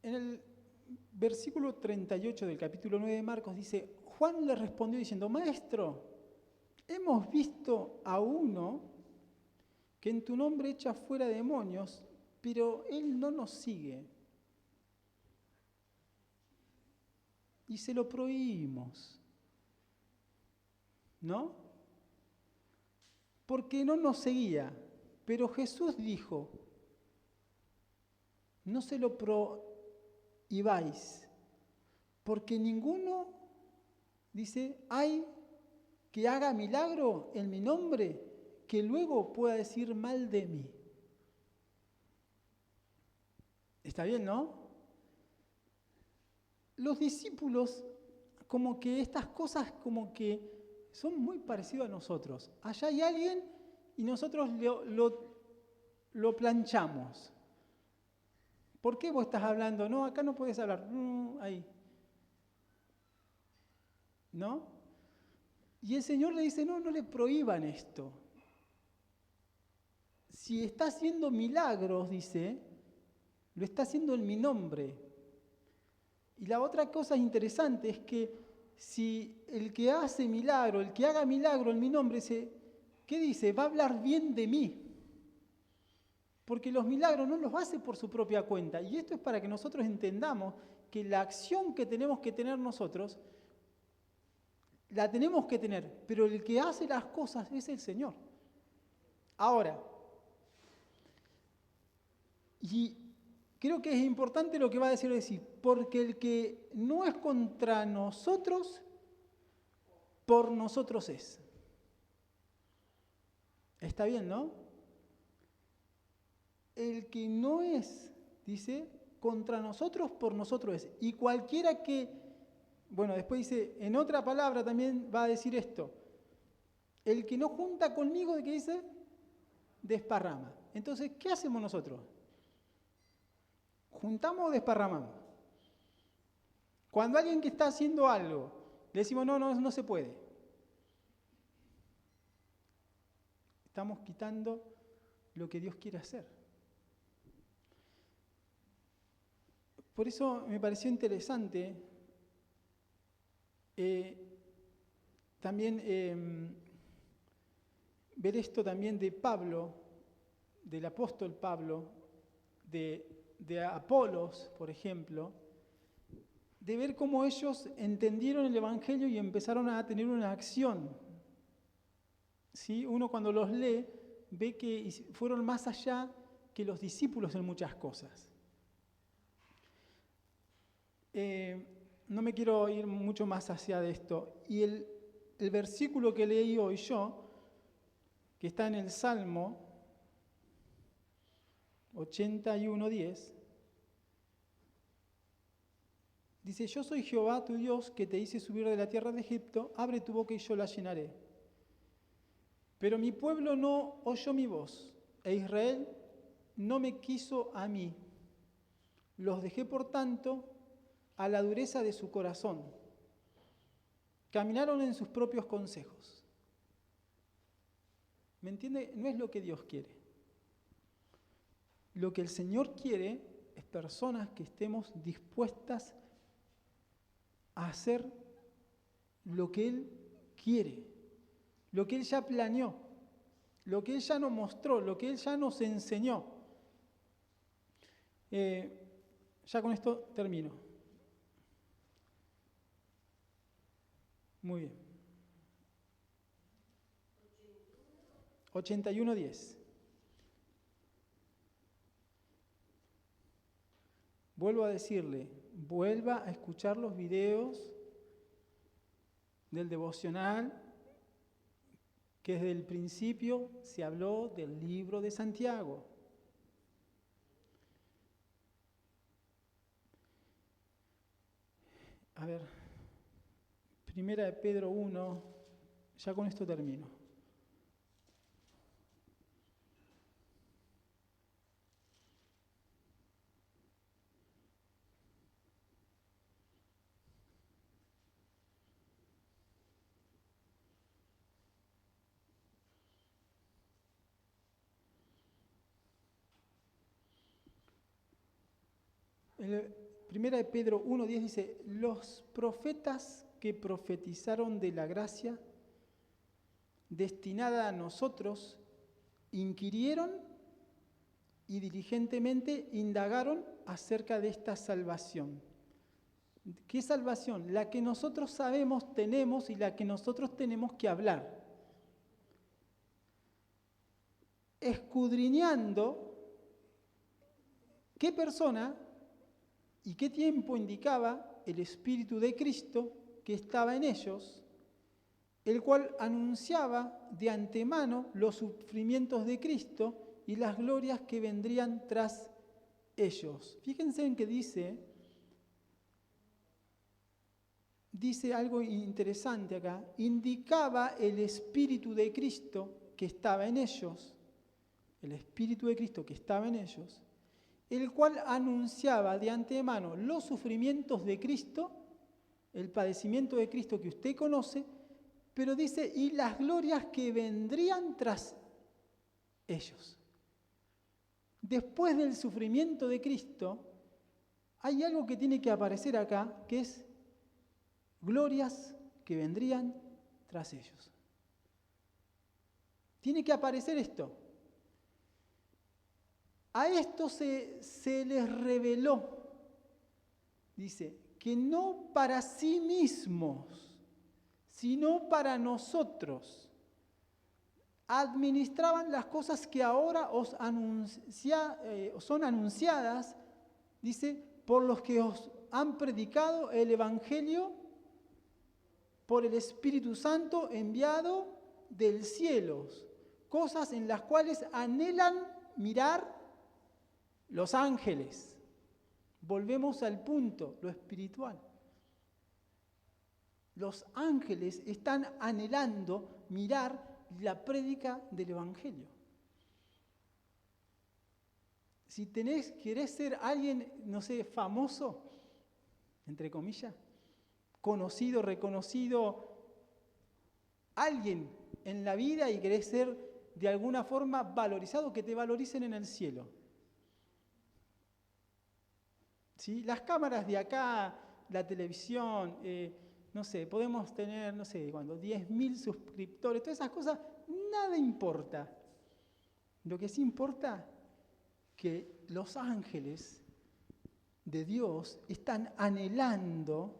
En el versículo 38 del capítulo 9 de Marcos dice, Juan le respondió diciendo, Maestro, hemos visto a uno que en tu nombre echa fuera demonios, pero él no nos sigue. Y se lo prohibimos. ¿No? Porque no nos seguía. Pero Jesús dijo, no se lo prohibáis, porque ninguno, dice, hay que haga milagro en mi nombre, que luego pueda decir mal de mí. ¿Está bien, no? Los discípulos, como que estas cosas como que son muy parecidas a nosotros. Allá hay alguien y nosotros lo planchamos. ¿Por qué vos estás hablando? No, acá no puedes hablar. Ahí. ¿No? Y el Señor le dice, no le prohíban esto. Si está haciendo milagros, dice, lo está haciendo en mi nombre. Y la otra cosa interesante es que si el que hace milagro, el que haga milagro en mi nombre, ¿qué dice? Va a hablar bien de mí. Porque los milagros no los hace por su propia cuenta. Y esto es para que nosotros entendamos que la acción que tenemos que tener nosotros, la tenemos que tener, pero el que hace las cosas es el Señor. Ahora, y creo que es importante lo que va a decir, porque el que no es contra nosotros, por nosotros es. ¿Está bien, no? El que no es, dice, contra nosotros, por nosotros es. Y cualquiera que, bueno, después dice, en otra palabra también va a decir esto. El que no junta conmigo, ¿de qué dice? Desparrama. Entonces, ¿qué hacemos nosotros? ¿Juntamos o desparramamos? Cuando alguien que está haciendo algo, le decimos, no se puede. Estamos quitando lo que Dios quiere hacer. Por eso me pareció interesante también ver esto también de Pablo, del apóstol Pablo, de Apolos, por ejemplo, de ver cómo ellos entendieron el Evangelio y empezaron a tener una acción. ¿Sí? Uno cuando los lee ve que fueron más allá que los discípulos en muchas cosas. No me quiero ir mucho más hacia de esto. Y el versículo que leí hoy yo, que está en el Salmo 81:10, dice, yo soy Jehová tu Dios que te hice subir de la tierra de Egipto, abre tu boca y yo la llenaré. Pero mi pueblo no oyó mi voz, e Israel no me quiso a mí. Los dejé, por tanto, a la dureza de su corazón. Caminaron en sus propios consejos. ¿Me entiende? No es lo que Dios quiere. Lo que el Señor quiere es personas que estemos dispuestas a hacer lo que Él quiere, lo que Él ya planeó, lo que Él ya nos mostró, lo que Él ya nos enseñó. Ya con esto termino. Muy bien. 81:10. Vuelvo a decirle, vuelva a escuchar los videos del devocional, que desde el principio se habló del libro de Santiago. A ver, Primera de Pedro 1, ya con esto termino. Primera de Pedro 1:10 dice, los profetas que profetizaron de la gracia destinada a nosotros, inquirieron y diligentemente indagaron acerca de esta salvación. ¿Qué salvación? La que nosotros sabemos, tenemos y la que nosotros tenemos que hablar. Escudriñando qué persona y qué tiempo indicaba el Espíritu de Cristo que estaba en ellos, el cual anunciaba de antemano los sufrimientos de Cristo y las glorias que vendrían tras ellos. Fíjense en que dice algo interesante acá, indicaba el Espíritu de Cristo que estaba en ellos, el Espíritu de Cristo que estaba en ellos, el cual anunciaba de antemano los sufrimientos de Cristo, el padecimiento de Cristo que usted conoce, pero dice, y las glorias que vendrían tras ellos. Después del sufrimiento de Cristo, hay algo que tiene que aparecer acá, que es glorias que vendrían tras ellos. Tiene que aparecer esto. A esto se les reveló, dice, que no para sí mismos, sino para nosotros, administraban las cosas que ahora son anunciadas, dice, por los que os han predicado el Evangelio por el Espíritu Santo enviado del cielo, cosas en las cuales anhelan mirar los ángeles. Volvemos al punto, lo espiritual. Los ángeles están anhelando mirar la prédica del Evangelio. Si querés ser alguien, no sé, famoso, entre comillas, conocido, reconocido, alguien en la vida y querés ser de alguna forma valorizado, que te valoricen en el cielo. ¿Sí? Las cámaras de acá, la televisión, no sé, podemos tener, no sé, 10.000 suscriptores, todas esas cosas, nada importa. Lo que sí importa que los ángeles de Dios están anhelando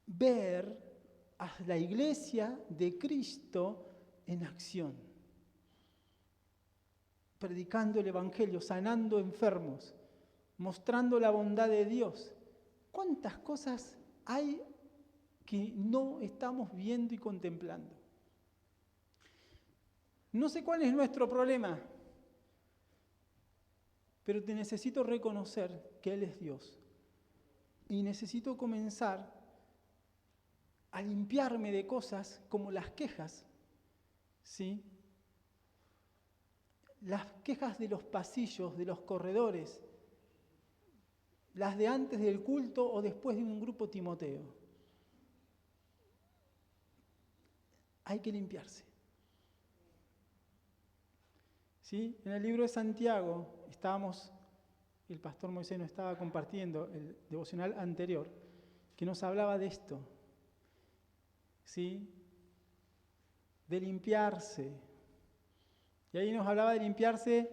ver a la iglesia de Cristo en acción, predicando el Evangelio, sanando enfermos, mostrando la bondad de Dios. ¿Cuántas cosas hay que no estamos viendo y contemplando? No sé cuál es nuestro problema, pero te necesito reconocer que Él es Dios. Y necesito comenzar a limpiarme de cosas como las quejas, ¿sí? Las quejas de los pasillos, de los corredores, las de antes del culto o después de un grupo Timoteo. Hay que limpiarse. ¿Sí? En el libro de Santiago el pastor Moisés nos estaba compartiendo el devocional anterior, que nos hablaba de esto, ¿sí? De limpiarse. Y ahí nos hablaba de limpiarse,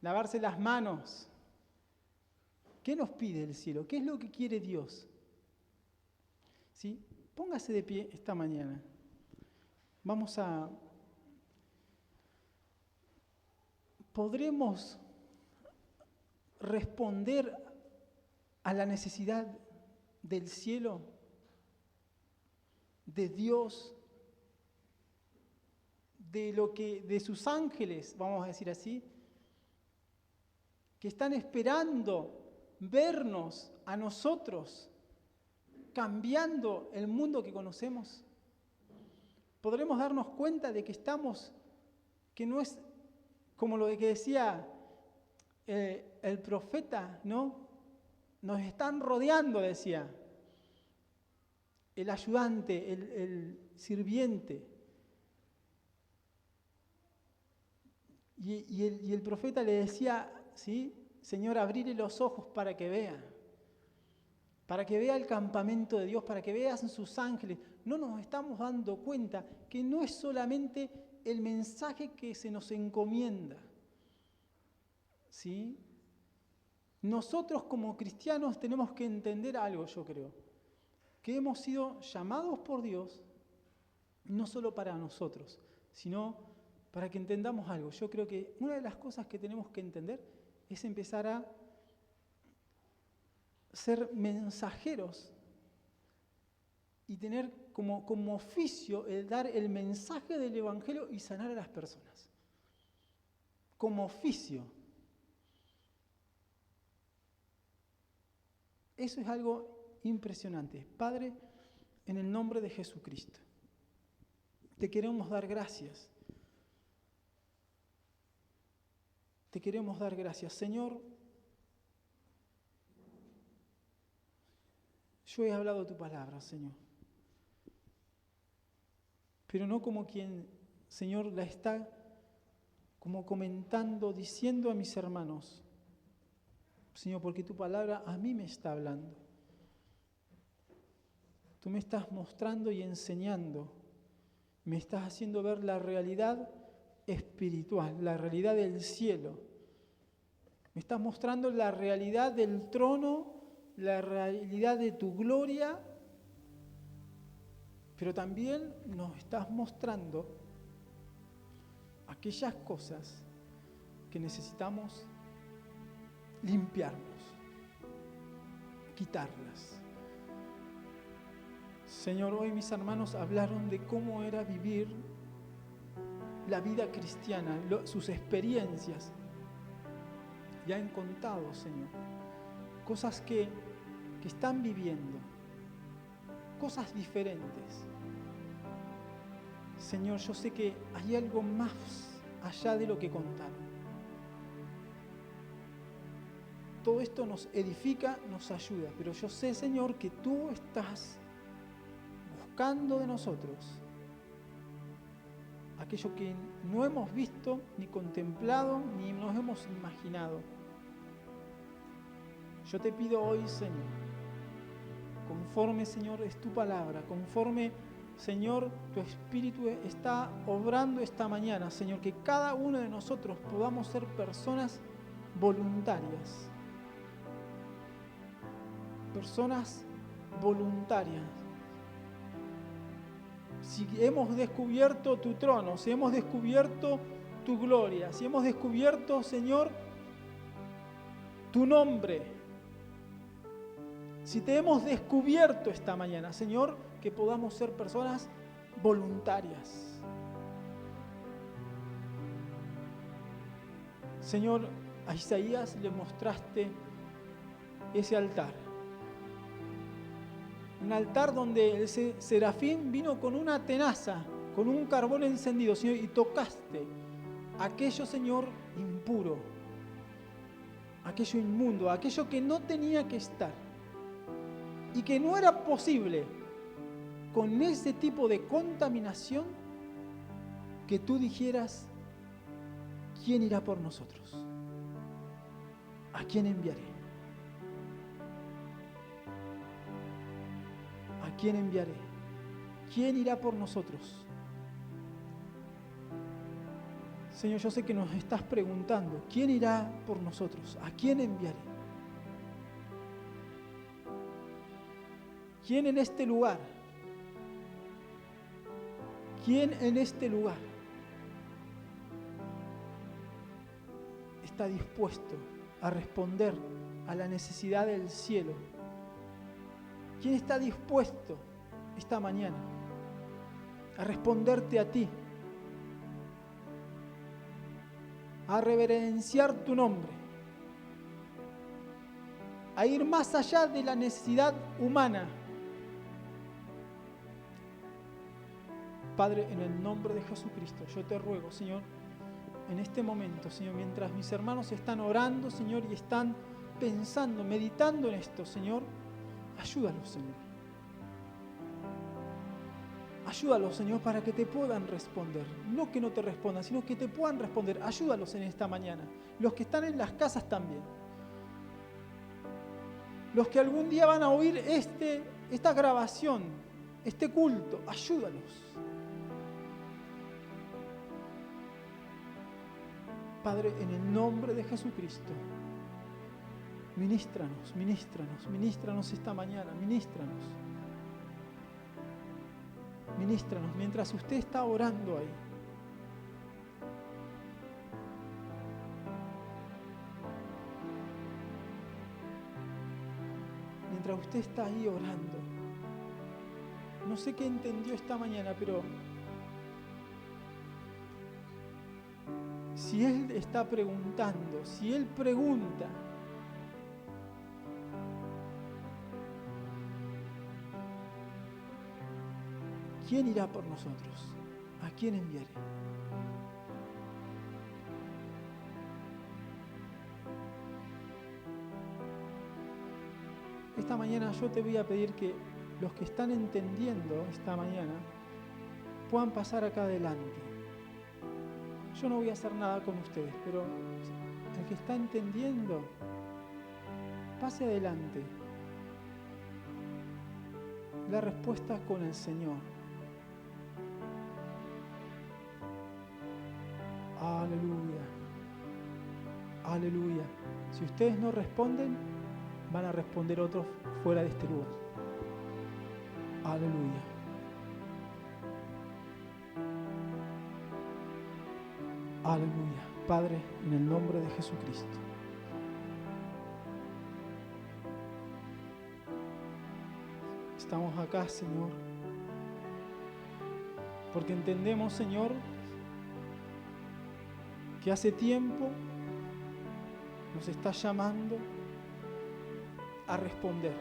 lavarse las manos. ¿Qué nos pide el cielo? ¿Qué es lo que quiere Dios? ¿Sí? Póngase de pie esta mañana. ¿Podremos responder a la necesidad del cielo, de Dios, de sus ángeles, vamos a decir así, que están esperando vernos a nosotros cambiando el mundo que conocemos? Podremos darnos cuenta de que no es como lo que decía el profeta, ¿no? Nos están rodeando, decía, el ayudante, el sirviente. Y el profeta le decía, ¿sí? Señor, abrile los ojos para que vea el campamento de Dios, para que vean sus ángeles. No nos estamos dando cuenta que no es solamente el mensaje que se nos encomienda, ¿sí? Nosotros como cristianos tenemos que entender algo, yo creo, que hemos sido llamados por Dios no solo para nosotros, sino para que entendamos algo. Yo creo que una de las cosas que tenemos que entender es empezar a ser mensajeros y tener como oficio el dar el mensaje del Evangelio y sanar a las personas. Como oficio. Eso es algo impresionante. Padre, en el nombre de Jesucristo, te queremos dar gracias. Te queremos dar gracias. Señor, yo he hablado tu palabra, Señor, pero no como quien, Señor, la está como comentando, diciendo a mis hermanos, Señor, porque tu palabra a mí me está hablando. Tú me estás mostrando y enseñando, me estás haciendo ver la realidad espiritual, la realidad del cielo. Me estás mostrando la realidad del trono, la realidad de tu gloria, pero también nos estás mostrando aquellas cosas que necesitamos limpiarnos, quitarlas. Señor, hoy mis hermanos hablaron de cómo era vivir la vida cristiana, sus experiencias. Ya han contado, Señor, cosas que están viviendo, cosas diferentes. Señor, yo sé que hay algo más allá de lo que contaron. Todo esto nos edifica, nos ayuda, pero yo sé, Señor, que tú estás buscando de nosotros aquello que no hemos visto, ni contemplado, ni nos hemos imaginado. Yo te pido hoy, Señor, conforme, Señor, es tu palabra, conforme, Señor, tu Espíritu está obrando esta mañana, Señor, que cada uno de nosotros podamos ser personas voluntarias. Personas voluntarias. Si hemos descubierto tu trono, si hemos descubierto tu gloria, si hemos descubierto, Señor, tu nombre, si te hemos descubierto esta mañana, Señor, que podamos ser personas voluntarias. Señor, a Isaías le mostraste ese altar. Un altar donde el serafín vino con una tenaza, con un carbón encendido, Señor, y tocaste aquello, Señor, impuro, aquello inmundo, aquello que no tenía que estar y que no era posible con ese tipo de contaminación que tú dijeras, ¿quién irá por nosotros? ¿A quién enviaré? ¿A quién enviaré? ¿Quién irá por nosotros? Señor, yo sé que nos estás preguntando, ¿quién irá por nosotros? ¿A quién enviaré? ¿Quién en este lugar? ¿Quién en este lugar está dispuesto a responder a la necesidad del cielo? ¿Quién está dispuesto esta mañana a responderte a ti? A reverenciar tu nombre, a ir más allá de la necesidad humana. Padre, en el nombre de Jesucristo, yo te ruego, Señor, en este momento, Señor, mientras mis hermanos están orando, Señor, y están pensando, meditando en esto, Señor, ayúdalos, Señor. Ayúdalos, Señor, para que te puedan responder. No que no te respondan, sino que te puedan responder. Ayúdalos en esta mañana. Los que están en las casas también. Los que algún día van a oír esta grabación, este culto, ayúdalos. Padre, en el nombre de Jesucristo, ministranos, ministranos, ministranos esta mañana, ministranos. Ministranos mientras usted está orando ahí. Mientras usted está ahí orando. No sé qué entendió esta mañana, pero si él está preguntando, si él pregunta, ¿quién irá por nosotros? ¿A quién enviaré? Esta mañana yo te voy a pedir que los que están entendiendo esta mañana puedan pasar acá adelante. Yo no voy a hacer nada con ustedes, pero el que está entendiendo, pase adelante. La respuesta es con el Señor. Aleluya. Aleluya. Si ustedes no responden, van a responder otros fuera de este lugar. Aleluya. Aleluya. Padre, en el nombre de Jesucristo. Estamos acá, Señor, porque entendemos, Señor, que hace tiempo nos está llamando a responder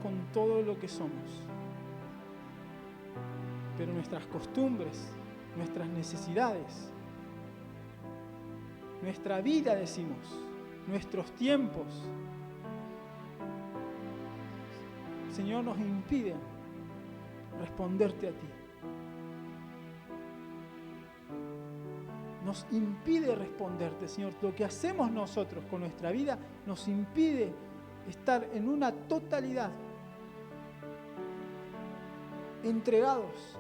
con todo lo que somos. Pero nuestras costumbres, nuestras necesidades, nuestra vida, decimos, nuestros tiempos, Señor, nos impiden responderte a ti. Nos impide responderte, Señor. Lo que hacemos nosotros con nuestra vida nos impide estar en una totalidad, entregados.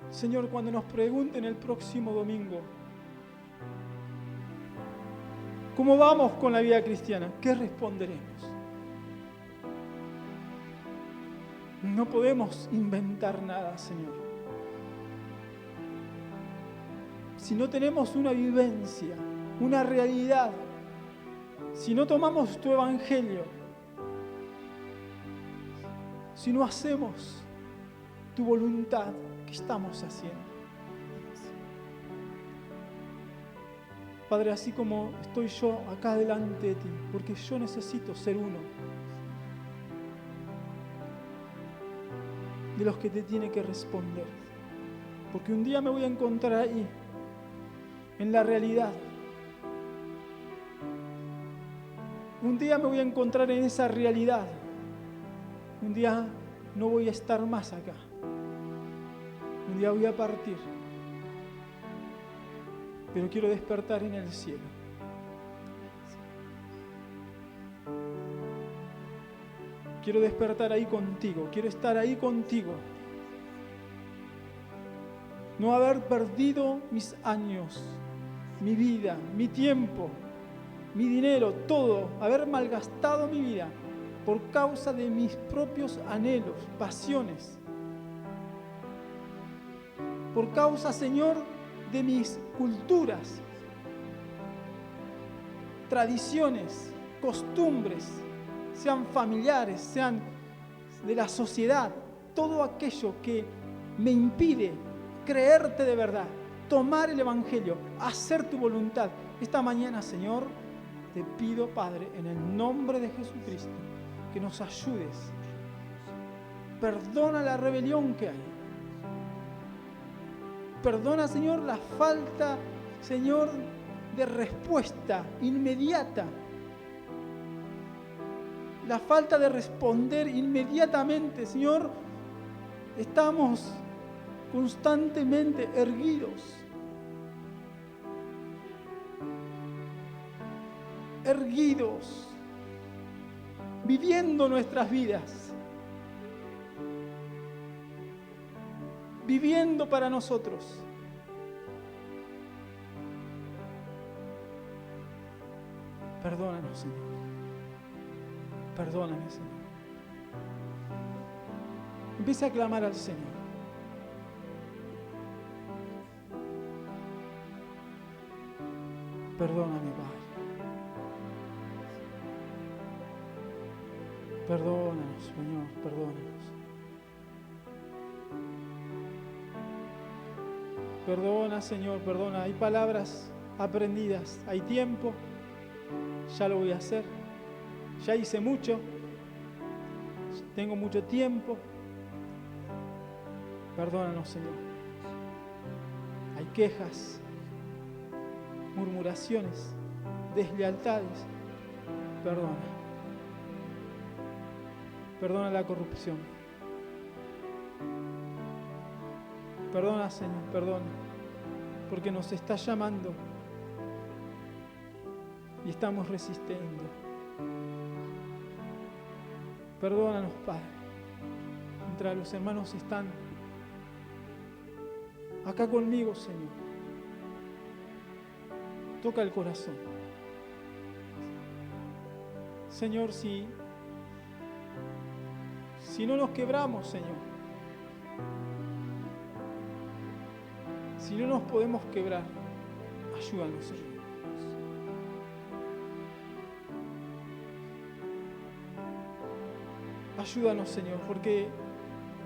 Señor, cuando nos pregunten el próximo domingo, ¿cómo vamos con la vida cristiana? ¿Qué responderemos? No podemos inventar nada, Señor. Si no tenemos una vivencia, una realidad, si no tomamos tu evangelio, si no hacemos tu voluntad, ¿qué estamos haciendo? Padre, así como estoy yo acá delante de ti, porque yo necesito ser uno de los que te tiene que responder. Porque un día me voy a encontrar ahí, en la realidad. Un día me voy a encontrar en esa realidad. Un día no voy a estar más acá. Un día voy a partir, pero quiero despertar en el cielo. Quiero despertar ahí contigo, quiero estar ahí contigo. No haber perdido mis años, mi vida, mi tiempo, mi dinero, todo, haber malgastado mi vida por causa de mis propios anhelos, pasiones. Por causa, Señor, de mis culturas, tradiciones, costumbres, sean familiares, sean de la sociedad, todo aquello que me impide creerte de verdad, tomar el Evangelio, hacer tu voluntad. Esta mañana, Señor, te pido, Padre, en el nombre de Jesucristo, que nos ayudes. Perdona la rebelión que hay. Perdona, Señor, la falta, Señor, de respuesta inmediata. La falta de responder inmediatamente, Señor. Estamos constantemente erguidos. Erguidos. Viviendo nuestras vidas. Viviendo para nosotros. Perdónanos, Señor. Perdóname, Señor. Empieza a clamar al Señor. Perdóname, Padre. Perdónanos, Señor, perdónanos. Perdona, Señor, perdona. Hay palabras aprendidas, hay tiempo. Ya lo voy a hacer. Ya hice mucho. Tengo mucho tiempo. Perdónanos, Señor. Hay quejas, murmuraciones, deslealtades. Perdona. Perdona la corrupción. Perdona, Señor, perdona, porque nos está llamando y estamos resistiendo. Perdónanos, Padre. Mientras los hermanos están acá conmigo, Señor, toca el corazón. Señor, si no nos quebramos, Señor, si no nos podemos quebrar, ayúdanos, Señor. Ayúdanos, Señor, porque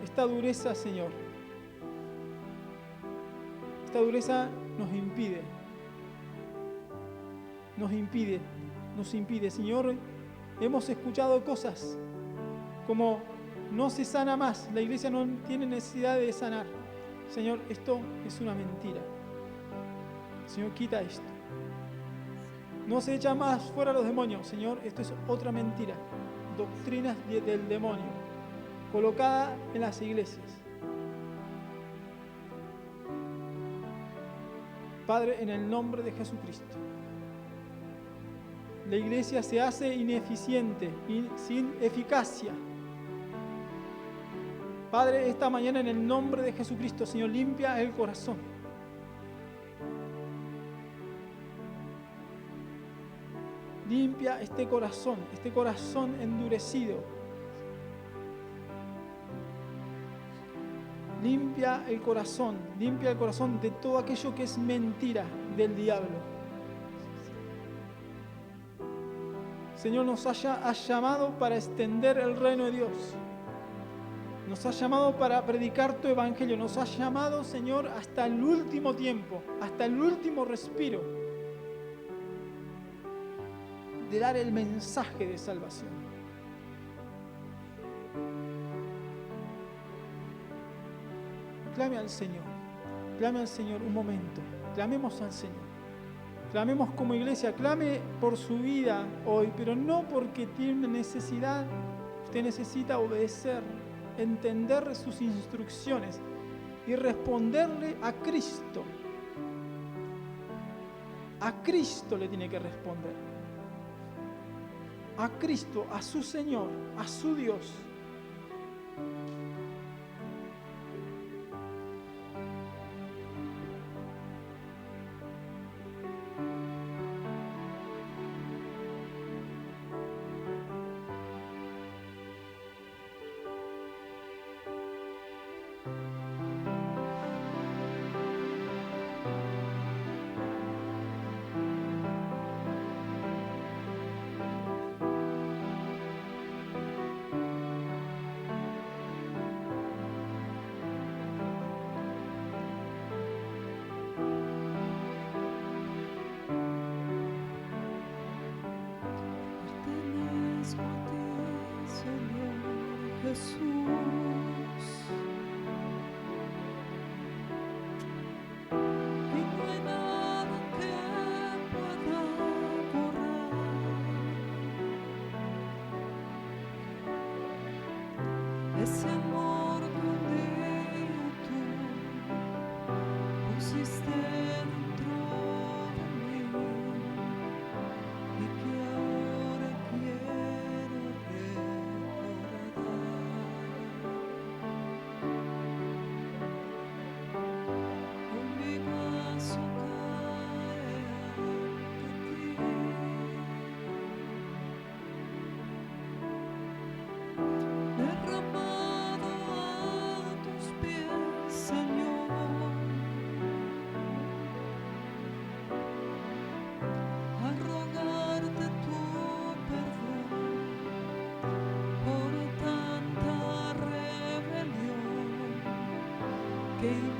esta dureza, Señor, esta dureza nos impide. Señor, hemos escuchado cosas como no se sana más, la iglesia no tiene necesidad de sanar. Señor, esto es una mentira. Señor, quita esto. No se echa más fuera los demonios. Señor, esto es otra mentira. Doctrinas del demonio colocada en las iglesias. Padre, en el nombre de Jesucristo, la iglesia se hace ineficiente y sin eficacia. Padre, esta mañana en el nombre de Jesucristo, Señor, limpia el corazón. Limpia este corazón endurecido. Limpia el corazón de todo aquello que es mentira del diablo. Señor, nos ha llamado para extender el reino de Dios. Nos ha llamado para predicar tu evangelio. Nos ha llamado, Señor, hasta el último tiempo, hasta el último respiro, de dar el mensaje de salvación. Clame al Señor un momento. Clamemos al Señor. Clamemos como iglesia. Clame por su vida hoy, pero no porque tiene una necesidad. Usted necesita obedecer entender sus instrucciones y responderle a Cristo. A Cristo le tiene que responder. A Cristo, a su Señor, a su Dios. Jesús, y no hay nada que pueda borrar ese amor que un día tú pusiste dentro de mí y que ahora quiero derramado a tus pies, Señor, a rogarte tu perdón por tanta rebelión que